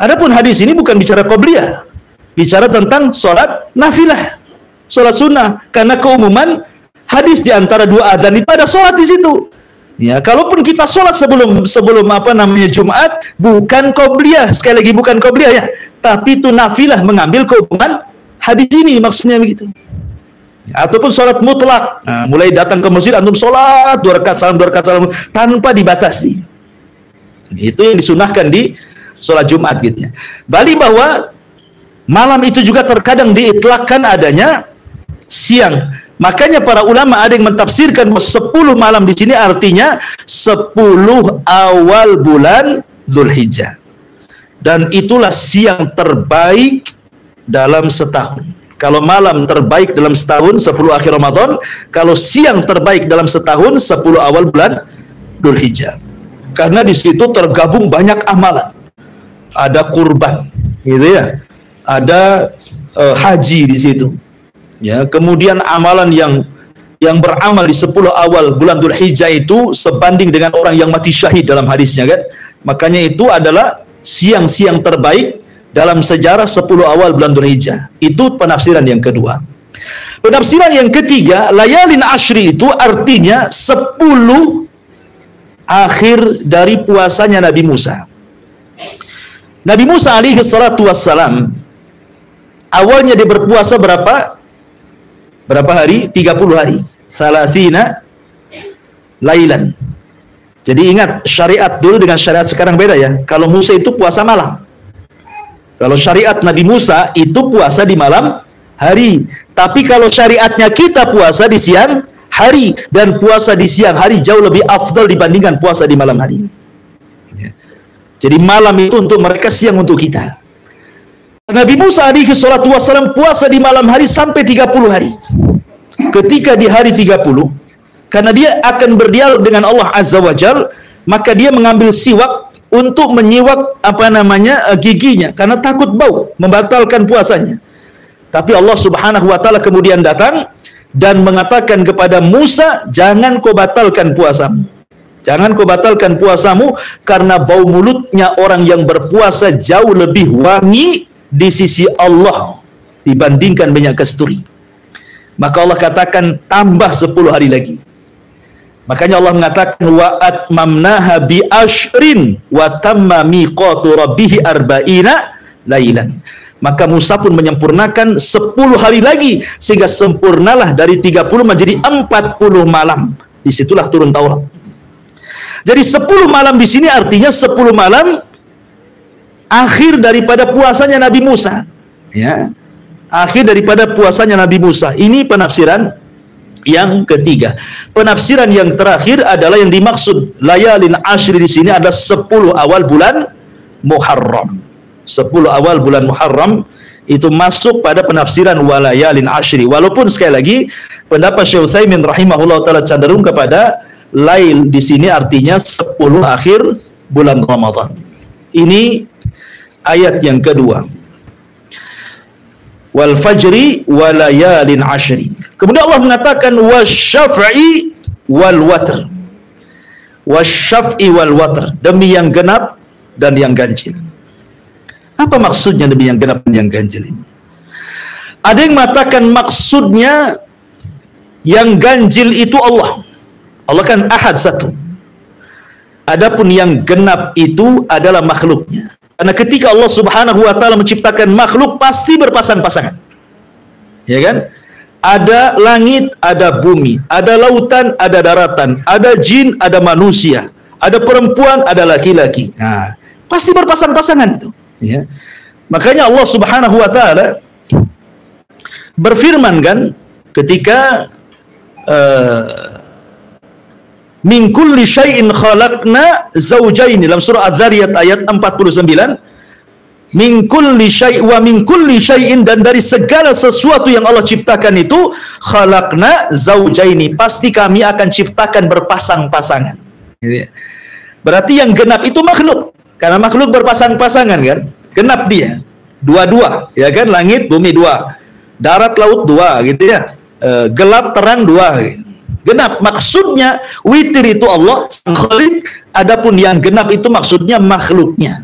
Adapun hadis ini bukan bicara qobliyah, bicara tentang sholat nafilah, sholat sunnah, karena keumuman hadis di antara 2 adzan itu ada sholat di situ. Ya, kalaupun kita sholat sebelum apa namanya Jumat, bukan qobliyah, sekali lagi bukan qobliyah ya, tapi itu nafilah, mengambil keumuman hadis ini, maksudnya begitu. Ataupun sholat mutlak, nah, mulai datang ke masjid antum sholat 2 rakaat salam tanpa dibatasi. Itu yang disunahkan di sholat Jumat gitu ya. Bali bahwa Malam itu juga terkadang diitlakkan adanya siang. Makanya para ulama ada yang mentafsirkan bahwa 10 malam di sini artinya 10 awal bulan Dzulhijjah. Dan itulah siang terbaik dalam setahun. Kalau malam terbaik dalam setahun 10 akhir Ramadan, kalau siang terbaik dalam setahun 10 awal bulan Dzulhijjah. Karena di situ tergabung banyak amalan. Ada kurban, gitu ya. Ada haji di situ. Ya, kemudian amalan yang beramal di 10 awal bulan Dzulhijjah itu sebanding dengan orang yang mati syahid dalam hadisnya kan. Makanya itu adalah siang-siang terbaik dalam sejarah 10 awal bulan Dzulhijjah. Itu penafsiran yang kedua. Penafsiran yang ketiga, layalin ashri itu artinya 10 akhir dari puasanya Nabi Musa. Nabi Musa alaihi salatu wassalam awalnya dia berpuasa berapa hari? 30 hari. 30 lailan. Jadi ingat, syariat dulu dengan syariat sekarang beda ya. Kalau Musa itu puasa malam. Kalau syariat Nabi Musa itu puasa di malam hari. Tapi kalau syariatnya kita puasa di siang hari. Dan puasa di siang hari jauh lebih afdal dibandingkan puasa di malam hari. Jadi malam itu untuk mereka, siang untuk kita. Nabi Musa alaihi salatu wassalam puasa di malam hari sampai 30 hari. Ketika di hari 30, karena dia akan berdialog dengan Allah Azza wa Jal, maka dia mengambil siwak untuk menyiwak giginya, karena takut bau, membatalkan puasanya. Tapi Allah Subhanahu wa Ta'ala kemudian datang dan mengatakan kepada Musa, jangan kau batalkan puasamu. Jangan kau batalkan puasamu, karena bau mulutnya orang yang berpuasa jauh lebih wangi di sisi Allah dibandingkan minyak kasturi. Maka Allah katakan tambah 10 hari lagi. Makanya Allah mengatakan wa atmamnaha bi ashrin wa tamma miqatu rabbih arba'ina lailan. Maka Musa pun menyempurnakan 10 hari lagi sehingga sempurnalah dari 30 menjadi 40 malam. Disitulah turun Taurat. Jadi 10 malam di sini artinya 10 malam akhir daripada puasanya Nabi Musa, ya, akhir daripada puasanya Nabi Musa. Ini penafsiran yang ketiga. Penafsiran yang terakhir adalah yang dimaksud layalin ashri di sini adalah 10 awal bulan Muharram. 10 awal bulan Muharram itu masuk pada penafsiran walayalin ashri. Walaupun sekali lagi pendapat Syekh Utsaimin rahimahullah taala cenderung kepada lail di sini artinya 10 akhir bulan Ramadan. Ini ayat yang kedua. Wal fajri walayalin ashri. Kemudian Allah mengatakan wasyaf'i wal watr. Wasyaf'i wal watr, demi yang genap dan yang ganjil. Apa maksudnya demi yang genap dan yang ganjil ini? Ada yang mengatakan maksudnya yang ganjil itu Allah. Allah kan ahad, satu. Adapun yang genap itu adalah makhluknya. Karena ketika Allah Subhanahu wa Ta'ala menciptakan makhluk pasti berpasang-pasangan, ya kan? Ada langit, ada bumi, ada lautan, ada daratan, ada jin, ada manusia, ada perempuan, ada laki-laki. Nah, pasti berpasang-pasangan itu, ya. Makanya Allah Subhanahu wa Ta'ala berfirman kan ketika min kulli syai'in khalaqna zawjayn dalam surah Az-Zariyat ayat 49. Min kulli syai' wa min kulli syai'in, dan dari segala sesuatu yang Allah ciptakan itu khalaqna zawjaini, pasti kami akan ciptakan berpasang-pasangan. Berarti yang genap itu makhluk, karena makhluk berpasang-pasangan kan, genap dia. Dua-dua, ya kan, langit bumi dua, darat laut dua gitu ya, gelap terang dua gitu. Genap maksudnya witir itu Allah sang Khalik, adapun yang genap itu maksudnya makhluknya.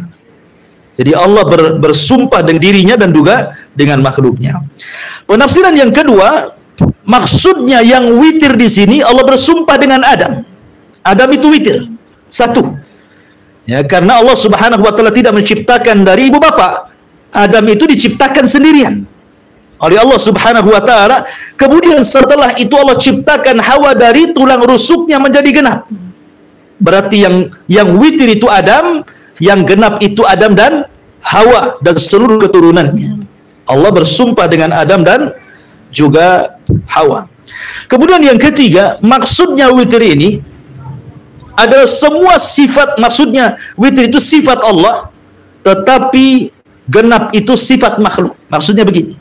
Jadi Allah bersumpah dengan dirinya dan juga dengan makhluknya. Penafsiran yang kedua, maksudnya yang witir di sini Allah bersumpah dengan Adam. Adam itu witir, satu. Ya, karena Allah Subhanahu wa Ta'ala tidak menciptakan dari ibu bapak. Adam itu diciptakan sendirian oleh Allah Subhanahu wa Ta'ala. Kemudian setelah itu Allah ciptakan Hawa dari tulang rusuknya menjadi genap. Berarti yang witir itu Adam, yang genap itu Adam dan Hawa dan seluruh keturunannya. Allah bersumpah dengan Adam dan juga Hawa. Kemudian yang ketiga, maksudnya witir ini adalah semua sifat, maksudnya witir itu sifat Allah, tetapi genap itu sifat makhluk. Maksudnya begini,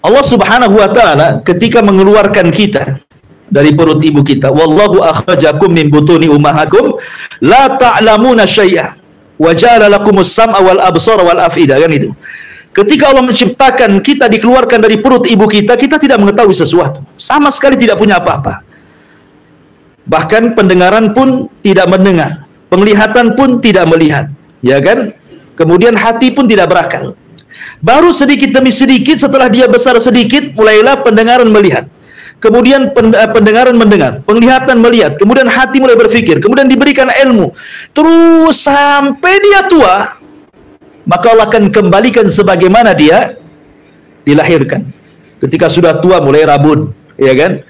Allah Subhanahu wa ta'ala ketika mengeluarkan kita dari perut ibu kita, wallahu akhrajakum min butuni ummahakum la ta'lamuna syai'a wa ja'ala lakumus sam'a wal absara wal af'idah, kan itu. Ketika Allah menciptakan kita, dikeluarkan dari perut ibu kita, kita tidak mengetahui sesuatu, sama sekali tidak punya apa-apa. Bahkan pendengaran pun tidak mendengar, penglihatan pun tidak melihat, ya kan? Kemudian hati pun tidak berakal. Baru sedikit demi sedikit setelah dia besar sedikit, mulailah pendengaran melihat, kemudian pendengaran mendengar, penglihatan melihat, kemudian hati mulai berpikir, kemudian diberikan ilmu, terus sampai dia tua, maka Allah akan kembalikan sebagaimana dia dilahirkan. Ketika sudah tua mulai rabun, ya kan?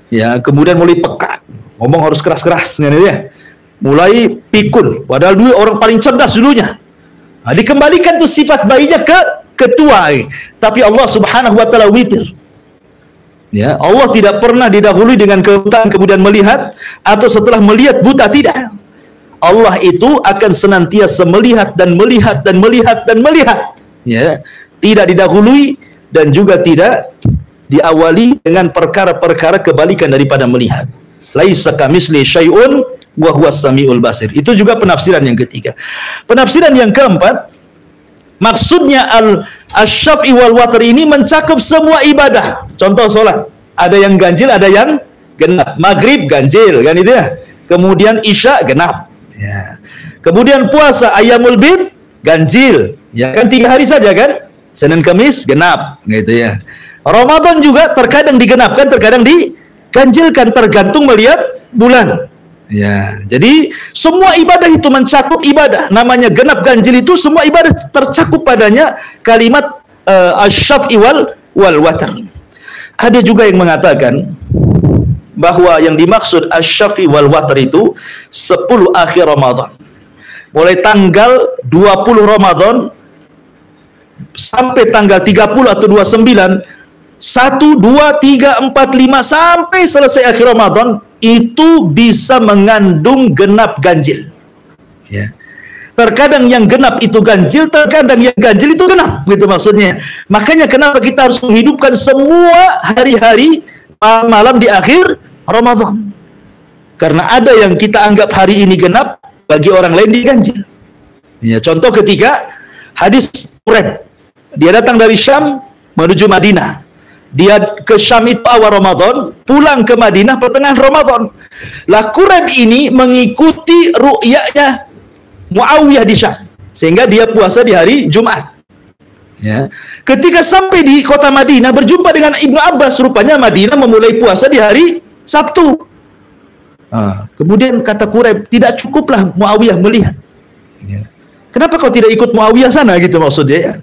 Ya, kemudian mulai peka, ngomong harus keras-keras, ya. Mulai pikun, padahal dulu orang paling cerdas dulunya. Nah, dikembalikan tuh sifat bayinya ke ketua, tapi Allah Subhanahu wa ta'ala witir. Ya, Allah tidak pernah didahului dengan kebutaan kemudian melihat, atau setelah melihat buta, tidak. Allah itu akan senantiasa melihat dan melihat dan melihat dan melihat. Ya, tidak didahului dan juga tidak diawali dengan perkara-perkara kebalikan daripada melihat. Laisa kamitsli syai'un wa huwas samiul basir. Itu juga penafsiran yang ketiga. Penafsiran yang keempat, maksudnya al-syaf'i wal watr ini mencakup semua ibadah. Contoh salat, ada yang ganjil, ada yang genap. Maghrib ganjil, kan itu ya. Kemudian isya genap. Ya. Kemudian puasa ayyamul bid ganjil. Ya kan 3 hari saja kan? Senin Kamis genap, gitu ya. Ramadan juga terkadang digenapkan, terkadang diganjilkan, tergantung melihat bulan. Ya, jadi semua ibadah itu mencakup ibadah. Namanya genap ganjil itu semua ibadah tercakup padanya kalimat asy-syaf'i wal watr. Ada juga yang mengatakan bahwa yang dimaksud asy-syaf'i wal watr itu 10 akhir Ramadan. Mulai tanggal 20 Ramadan sampai tanggal 30 atau 29, 1, 2, 3, 4, 5 sampai selesai akhir Ramadan, itu bisa mengandung genap ganjil. Ya. Terkadang yang genap itu ganjil, terkadang yang ganjil itu genap, gitu maksudnya. Makanya kenapa kita harus menghidupkan semua hari-hari malam di akhir Ramadan. Karena ada yang kita anggap hari ini genap, bagi orang lain diganjil. Ya, contoh ketika hadis Quraib, dia datang dari Syam menuju Madinah. Dia ke Syam itu awal Ramadan, pulang ke Madinah pertengahan Ramadan. Lah Quraib ini mengikuti ru'yahnya Muawiyah di Syam, sehingga dia puasa di hari Jumat. Ya. Ketika sampai di kota Madinah berjumpa dengan Ibnu Abbas, rupanya Madinah memulai puasa di hari Sabtu. Kemudian kata Quraib, tidak cukuplah Muawiyah melihat. Ya. Kenapa kau tidak ikut Muawiyah sana, gitu maksudnya ya.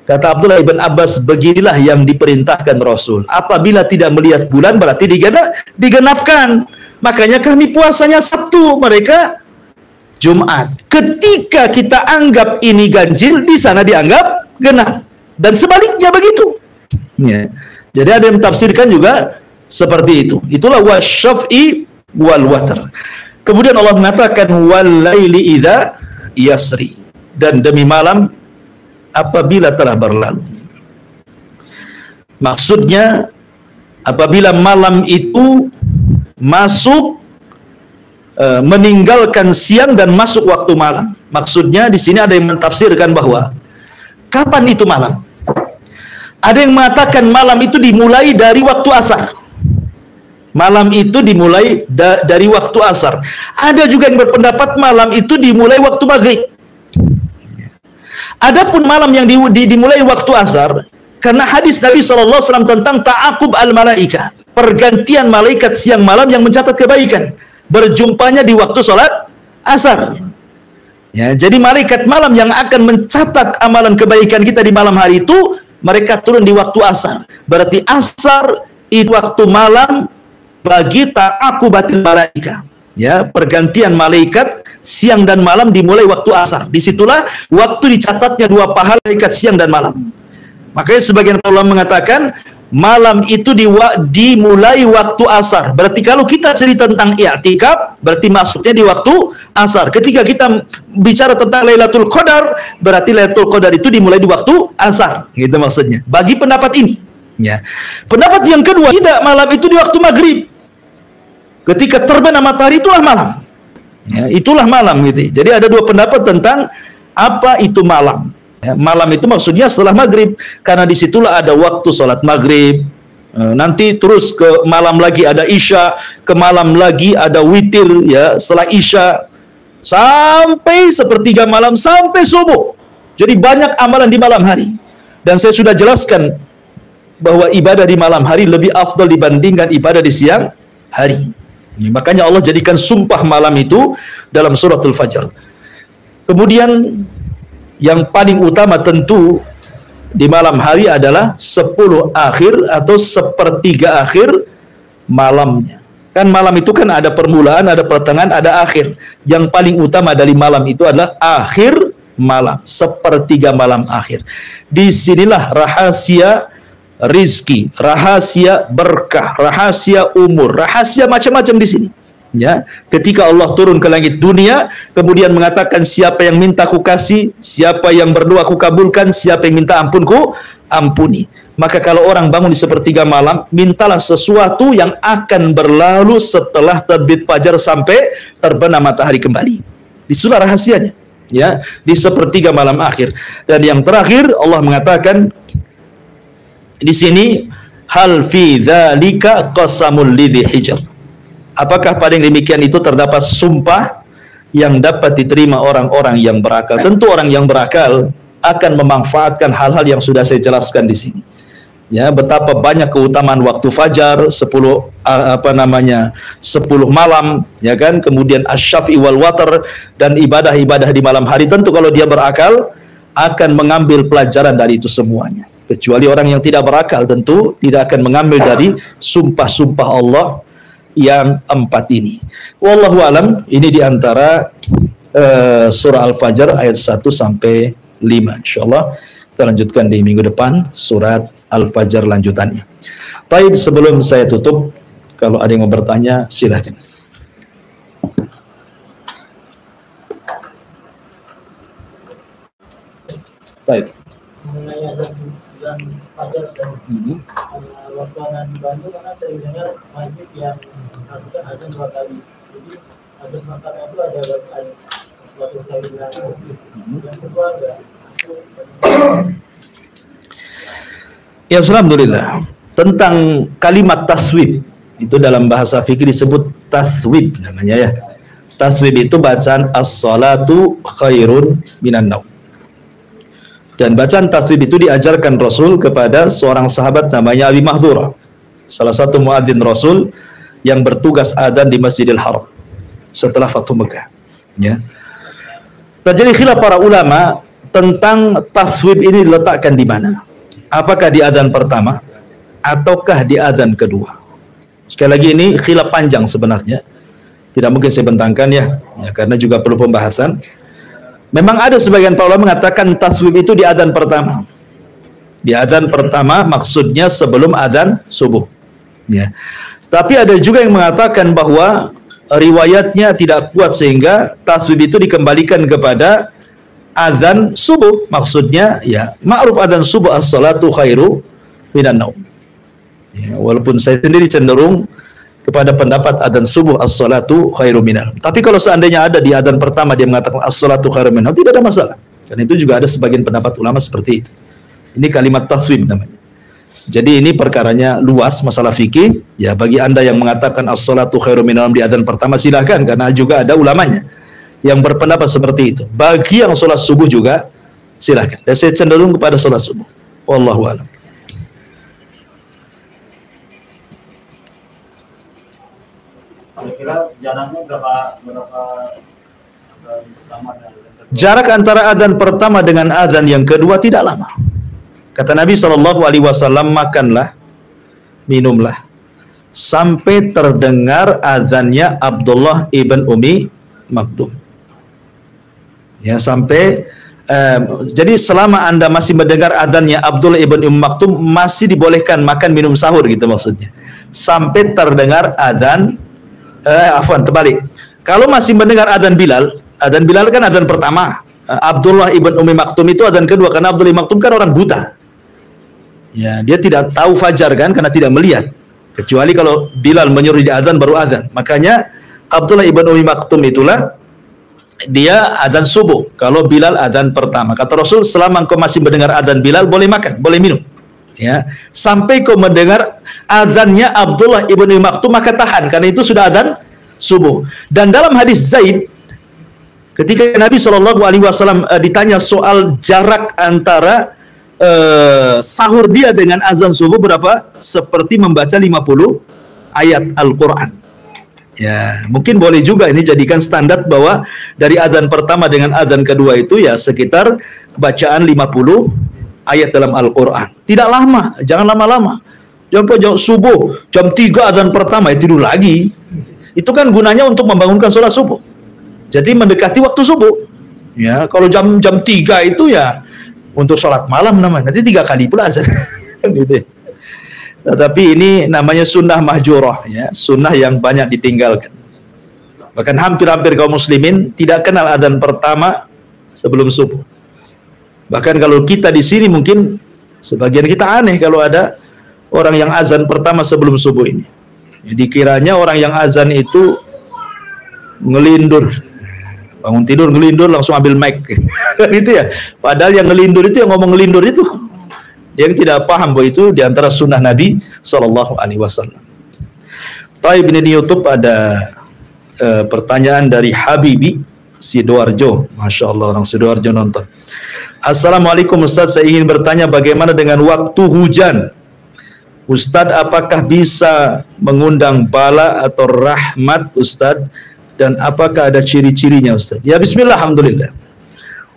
Kata Abdullah ibn Abbas, beginilah yang diperintahkan Rasul. Apabila tidak melihat bulan berarti digenapkan. Makanya kami puasanya Sabtu, mereka Jumat. Ketika kita anggap ini ganjil, di sana dianggap genap. Dan sebaliknya begitu. Ya. Jadi ada yang mentafsirkan juga seperti itu. Itulah wasyaf'i wal watr. Kemudian Allah mengatakan wal laili idza yasri, dan demi malam apabila telah berlalu. Maksudnya apabila malam itu masuk meninggalkan siang dan masuk waktu malam. Maksudnya di sini ada yang mentafsirkan bahwa kapan itu malam? Ada yang mengatakan malam itu dimulai dari waktu asar. Malam itu dimulai dari waktu asar. Ada juga yang berpendapat malam itu dimulai waktu maghrib. Adapun malam yang dimulai waktu asar, karena hadis Nabi SAW tentang ta'aqub al-malaika, pergantian malaikat siang malam yang mencatat kebaikan, berjumpanya di waktu sholat asar. Ya, jadi malaikat malam yang akan mencatat amalan kebaikan kita di malam hari itu, mereka turun di waktu asar. Berarti asar itu waktu malam bagi ta'aqubatil malaika. Ya, pergantian malaikat siang dan malam dimulai waktu asar. Disitulah waktu dicatatnya 2 pahala malaikat siang dan malam. Makanya sebagian ulama mengatakan malam itu dimulai waktu asar. Berarti kalau kita cerita tentang i'tikaf, berarti maksudnya di waktu asar. Ketika kita bicara tentang Lailatul Qadar, berarti Lailatul Qadar itu dimulai di waktu asar. Gitu maksudnya. Bagi pendapat ini. Ya. Pendapat yang kedua, tidak, malam itu di waktu maghrib. Ketika terbenam matahari itulah malam. Ya, itulah malam gitu. Jadi ada dua pendapat tentang apa itu malam. Ya, malam itu maksudnya setelah maghrib, karena disitulah ada waktu sholat maghrib. Nanti terus ke malam lagi ada isya, ke malam lagi ada witir, ya setelah isya sampai sepertiga malam sampai subuh. Jadi banyak amalan di malam hari. Dan saya sudah jelaskan bahwa ibadah di malam hari lebih afdal dibandingkan ibadah di siang hari. Makanya Allah jadikan sumpah malam itu dalam suratul Fajr. Kemudian yang paling utama tentu di malam hari adalah 10 akhir atau sepertiga akhir malamnya. Kan malam itu kan ada permulaan, ada pertengahan, ada akhir. Yang paling utama dari malam itu adalah akhir malam, sepertiga malam akhir. Disinilah rahasia rizki, rahasia berkah, rahasia umur, rahasia macam-macam di sini. Ya, ketika Allah turun ke langit dunia, kemudian mengatakan siapa yang minta ku kasih, siapa yang berdoa ku kabulkan, siapa yang minta ampun ku ampuni. Maka kalau orang bangun di sepertiga malam, mintalah sesuatu yang akan berlalu setelah terbit fajar sampai terbenam matahari kembali. Disitulah rahasianya, ya, di sepertiga malam akhir. Dan yang terakhir Allah mengatakan di sini, hal fi dzalika qasamul lidzi hijr. Apakah pada yang demikian itu terdapat sumpah yang dapat diterima orang-orang yang berakal? Tentu orang yang berakal akan memanfaatkan hal-hal yang sudah saya jelaskan di sini. Ya, betapa banyak keutamaan waktu fajar, 10 malam, ya kan? Kemudian asy-syafi wal watr dan ibadah-ibadah di malam hari. Tentu kalau dia berakal akan mengambil pelajaran dari itu semuanya. Kecuali orang yang tidak berakal tentu tidak akan mengambil dari sumpah-sumpah Allah yang 4 ini. Wallahu alam, ini diantara surah Al-Fajr ayat 1 sampai 5. Insyaallah kita lanjutkan di minggu depan surat Al-Fajr lanjutannya. Baik, sebelum saya tutup, kalau ada yang mau bertanya silahkan. Baik. Mengenai azan dan fajar dan waktu azan di Bandung, karena sering dengar masjid yang melakukan azan 2 kali. Jadi azan pertama itu ada suatu kali yang kedua ada. Ya, alhamdulillah. Tentang kalimat taswib, itu dalam bahasa fikih disebut taswib namanya, ya. Taswib itu bacaan as-salatu khairun minan naum. Dan bacaan taswib itu diajarkan Rasul kepada seorang sahabat namanya Abi Mahdhurah, salah satu muadzin Rasul yang bertugas adzan di Masjidil Haram setelah Fathu Mekah. Ya. Terjadi khilaf para ulama tentang taswib ini diletakkan di mana. Apakah di adzan pertama ataukah di adzan kedua? Sekali lagi ini khilaf panjang sebenarnya. Tidak mungkin saya bentangkan ya karena juga perlu pembahasan. Memang ada sebagian para ulama mengatakan taswib itu di adzan pertama. Di adzan pertama maksudnya sebelum adzan subuh. Ya. Tapi ada juga yang mengatakan bahwa riwayatnya tidak kuat sehingga taswib itu dikembalikan kepada adzan subuh. Maksudnya ya ma'ruf adzan subuh as-salatu khairu minan naum. Ya, walaupun saya sendiri cenderung kepada pendapat adzan subuh as-salatu khairu minan naum. Tapi kalau seandainya ada di adzan pertama dia mengatakan as-salatu khairu minan naum, tidak ada masalah. Dan itu juga ada sebagian pendapat ulama seperti itu. Ini kalimat taswib namanya. Jadi ini perkaranya luas masalah fikih. Ya, bagi Anda yang mengatakan as-salatu khairu minan naum di adzan pertama silahkan, karena juga ada ulamanya yang berpendapat seperti itu. Bagi yang sholat subuh juga silahkan. Dan saya cenderung kepada sholat subuh. Wallahu a'lam. Kira-kira jaraknya berapa lama? Jarak antara adzan pertama dengan adzan yang kedua tidak lama. Kata Nabi SAW, makanlah, minumlah sampai terdengar adzannya Abdullah ibn Umi Maktum. Ya, sampai Jadi selama Anda masih mendengar adzannya Abdullah ibn Maktum, masih dibolehkan makan minum sahur gitu maksudnya. Sampai terdengar adzan terbalik. Kalau masih mendengar adzan Bilal kan adzan pertama. Abdullah ibn Maktum itu adzan kedua, karena Abdullah ibn Maktum kan orang buta. Ya, dia tidak tahu fajar kan karena tidak melihat. Kecuali kalau Bilal menyuruh dia adzan baru adzan. Makanya Abdullah ibn Maktum itulah dia adzan subuh kalau Bilal adzan pertama. Kata Rasul, selama engkau masih mendengar adzan Bilal, boleh makan, boleh minum. Ya, sampai kau mendengar adzannya Abdullah ibn Maktum, maka tahan, karena itu sudah adzan subuh. Dan dalam hadis Zaid, ketika Nabi SAW ditanya soal jarak antara sahur dia dengan azan subuh berapa? Seperti membaca 50 ayat Al-Quran. Ya, mungkin boleh juga ini jadikan standar bahwa dari azan pertama dengan azan kedua itu ya sekitar bacaan 50 ayat dalam Al-Quran. Tidak lama, jangan lama-lama. Jangan subuh, jam 3 azan pertama, ya tidur lagi. Itu kan gunanya untuk membangunkan sholat subuh. Jadi mendekati waktu subuh. Ya, kalau jam 3 itu ya untuk sholat malam namanya, nanti 3 kali pula azan. Gitu. Tetapi ini namanya sunnah mahjurah, ya, sunnah yang banyak ditinggalkan. Bahkan hampir-hampir kaum muslimin tidak kenal adzan pertama sebelum subuh. Bahkan kalau kita di sini mungkin sebagian kita aneh kalau ada orang yang azan pertama sebelum subuh ini. Jadi kiranya orang yang azan itu ngelindur, bangun tidur ngelindur langsung ambil mic. Gitu ya. Padahal yang ngelindur itu, yang ngomong ngelindur itu, yang tidak paham bahwa itu diantara sunnah Nabi SAW. Taib, ini di YouTube ada pertanyaan dari Habibi Sidoarjo. Masya Allah, orang Sidoarjo nonton. Assalamualaikum Ustaz, saya ingin bertanya bagaimana dengan waktu hujan. Ustaz, apakah bisa mengundang bala atau rahmat Ustaz? Dan apakah ada ciri-cirinya Ustaz? Ya, bismillah, alhamdulillah.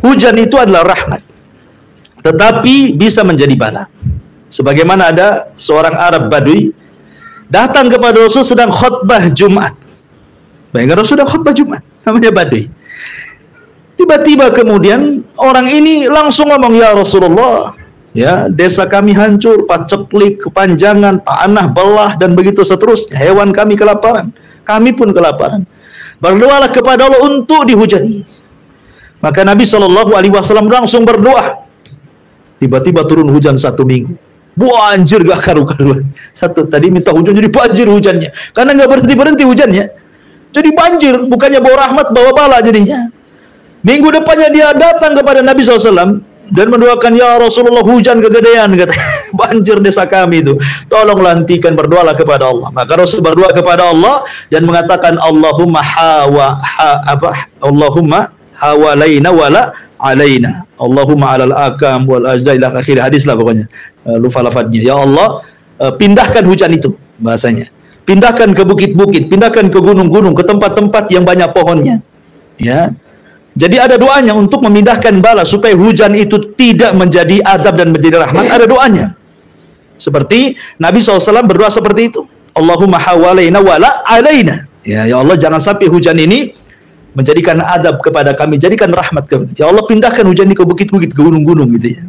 Hujan itu adalah rahmat, tetapi bisa menjadi bala. Sebagaimana ada seorang Arab Badui datang kepada Rasul sedang khutbah Jumat. Bayangkan Rasul sedang khutbah Jumat, namanya Badui. Tiba-tiba kemudian orang ini langsung ngomong, ya Rasulullah, ya, desa kami hancur, paceklik, kepanjangan, tanah belah, dan begitu seterusnya. Hewan kami kelaparan, kami pun kelaparan. Berdoalah kepada Allah untuk dihujani. Maka Nabi SAW langsung berdoa. Tiba-tiba turun hujan 1 minggu. Banjir gak karu-karuan. Tadi minta hujan jadi banjir hujannya. Karena nggak berhenti-berhenti hujannya. Jadi banjir, bukannya bawa rahmat, bawa bala jadinya. Minggu depannya dia datang kepada Nabi SAW dan mendoakan, ya Rasulullah, hujan kegedean, kata, banjir desa kami itu, tolonglah hentikan, berdoalah kepada Allah. Maka Rasul berdoa kepada Allah dan mengatakan, Allahumma Allahumma hawalaina wala alaina, Allahumma alal akam wal ajda, ila akhir hadis lah pokoknya, lupa lafadznya. Ya Allah, pindahkan hujan itu, bahasanya, pindahkan ke bukit-bukit, pindahkan ke gunung-gunung, ke tempat-tempat yang banyak pohonnya. Ya, jadi ada doanya untuk memindahkan bala supaya hujan itu tidak menjadi azab dan menjadi rahmat. Ada doanya. Seperti Nabi SAW berdoa seperti itu. Allahumma hawalaina wala alaina. Ya, ya Allah, jangan sampai hujan ini menjadikan azab kepada kami, jadikan rahmat kepada. Ya Allah, pindahkan hujan ini ke bukit-bukit, ke gunung-gunung gitu ya.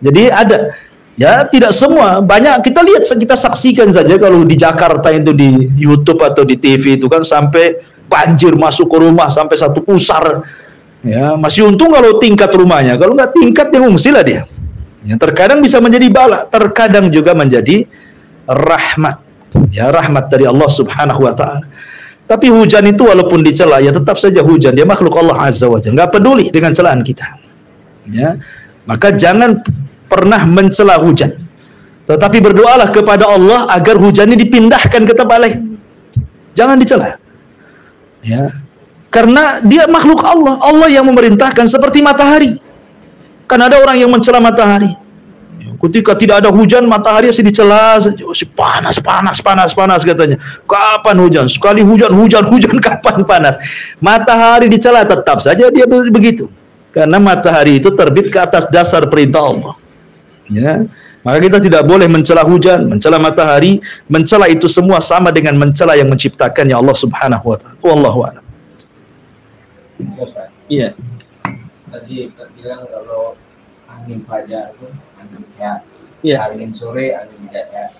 Jadi ada, ya, tidak semua, banyak kita lihat, kita saksikan saja kalau di Jakarta itu, di YouTube atau di TV itu kan sampai banjir masuk ke rumah sampai 1 pusar. Ya, masih untung kalau tingkat rumahnya, kalau nggak tingkat dia ngungsi lah dia. Ya, terkadang bisa menjadi bala, terkadang juga menjadi rahmat. Ya, rahmat dari Allah Subhanahu wa taala. Tapi hujan itu walaupun dicela, ya tetap saja hujan, dia makhluk Allah Azza wa Jalla, nggak peduli dengan celaan kita. Ya, maka jangan pernah mencela hujan. Tetapi berdoalah kepada Allah agar hujan ini dipindahkan ke tempat lain. Jangan dicela. Ya, karena dia makhluk Allah, Allah yang memerintahkan, seperti matahari. Kan ada orang yang mencela matahari. Ketika tidak ada hujan, matahari masih dicela, panas katanya. Kapan hujan? Sekali hujan, kapan panas? Matahari dicela, tetap saja dia begitu. Karena matahari itu terbit ke atas dasar perintah Allah. Ya, maka kita tidak boleh mencela hujan, mencela matahari, mencela itu semua sama dengan mencela yang menciptakannya Allah Subhanahu wa taala. Wallahu a'lam. Iya. tadi bilang kalau angin fajar itu angin sehat, angin sore angin tidak sehat.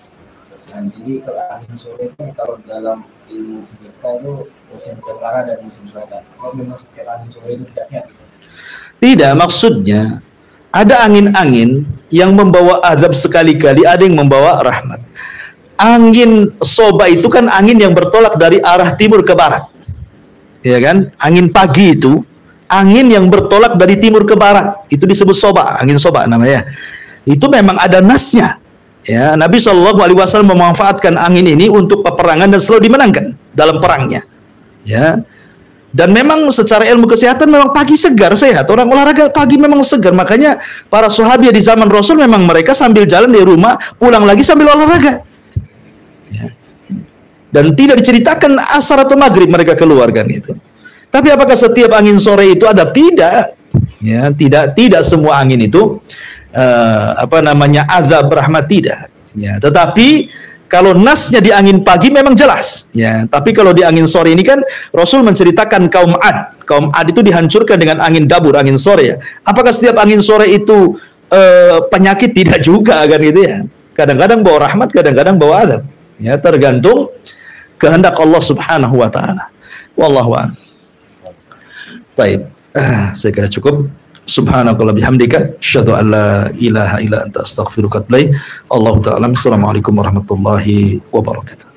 Dan jadi kalau angin sore itu kalau dalam ilmu fisika itu musim tenggara dan musim selatan. Kalau memang setiap angin sore itu tidak sehat. Tidak, maksudnya ada angin-angin yang membawa azab sekali-kali, ada yang membawa rahmat. Angin soba itu kan angin yang bertolak dari arah timur ke barat, ya kan? Angin pagi itu angin yang bertolak dari timur ke barat, itu disebut soba, angin soba namanya. Itu memang ada nasnya. Ya, Nabi SAW memanfaatkan angin ini untuk peperangan dan selalu dimenangkan dalam perangnya. Ya. Dan memang secara ilmu kesehatan memang pagi segar, sehat. Orang olahraga pagi memang segar. Makanya para sahabat di zaman Rasul memang mereka sambil jalan di rumah, pulang lagi sambil olahraga. Ya. Dan tidak diceritakan asar atau maghrib mereka keluarkan itu. Tapi apakah setiap angin sore itu ada? Tidak. Ya, tidak semua angin itu azab rahmat, tidak. Ya, tetapi kalau nasnya di angin pagi memang jelas, ya. Tapi kalau di angin sore ini kan Rasul menceritakan kaum Ad. Kaum Ad itu dihancurkan dengan angin dabur, angin sore ya. Apakah setiap angin sore itu penyakit? Tidak juga kan gitu ya. Kadang-kadang bawa rahmat, kadang-kadang bawa azab. Ya, tergantung kehendak Allah Subhanahu wa taala. Wallahu a'lam. Baik, saya kira cukup. Subhanakallah bihamdika asyhadu an la ilaha illa anta astaghfiruka wa atubu ilaik. Allahu ta'ala. Assalamualaikum warahmatullahi wabarakatuh.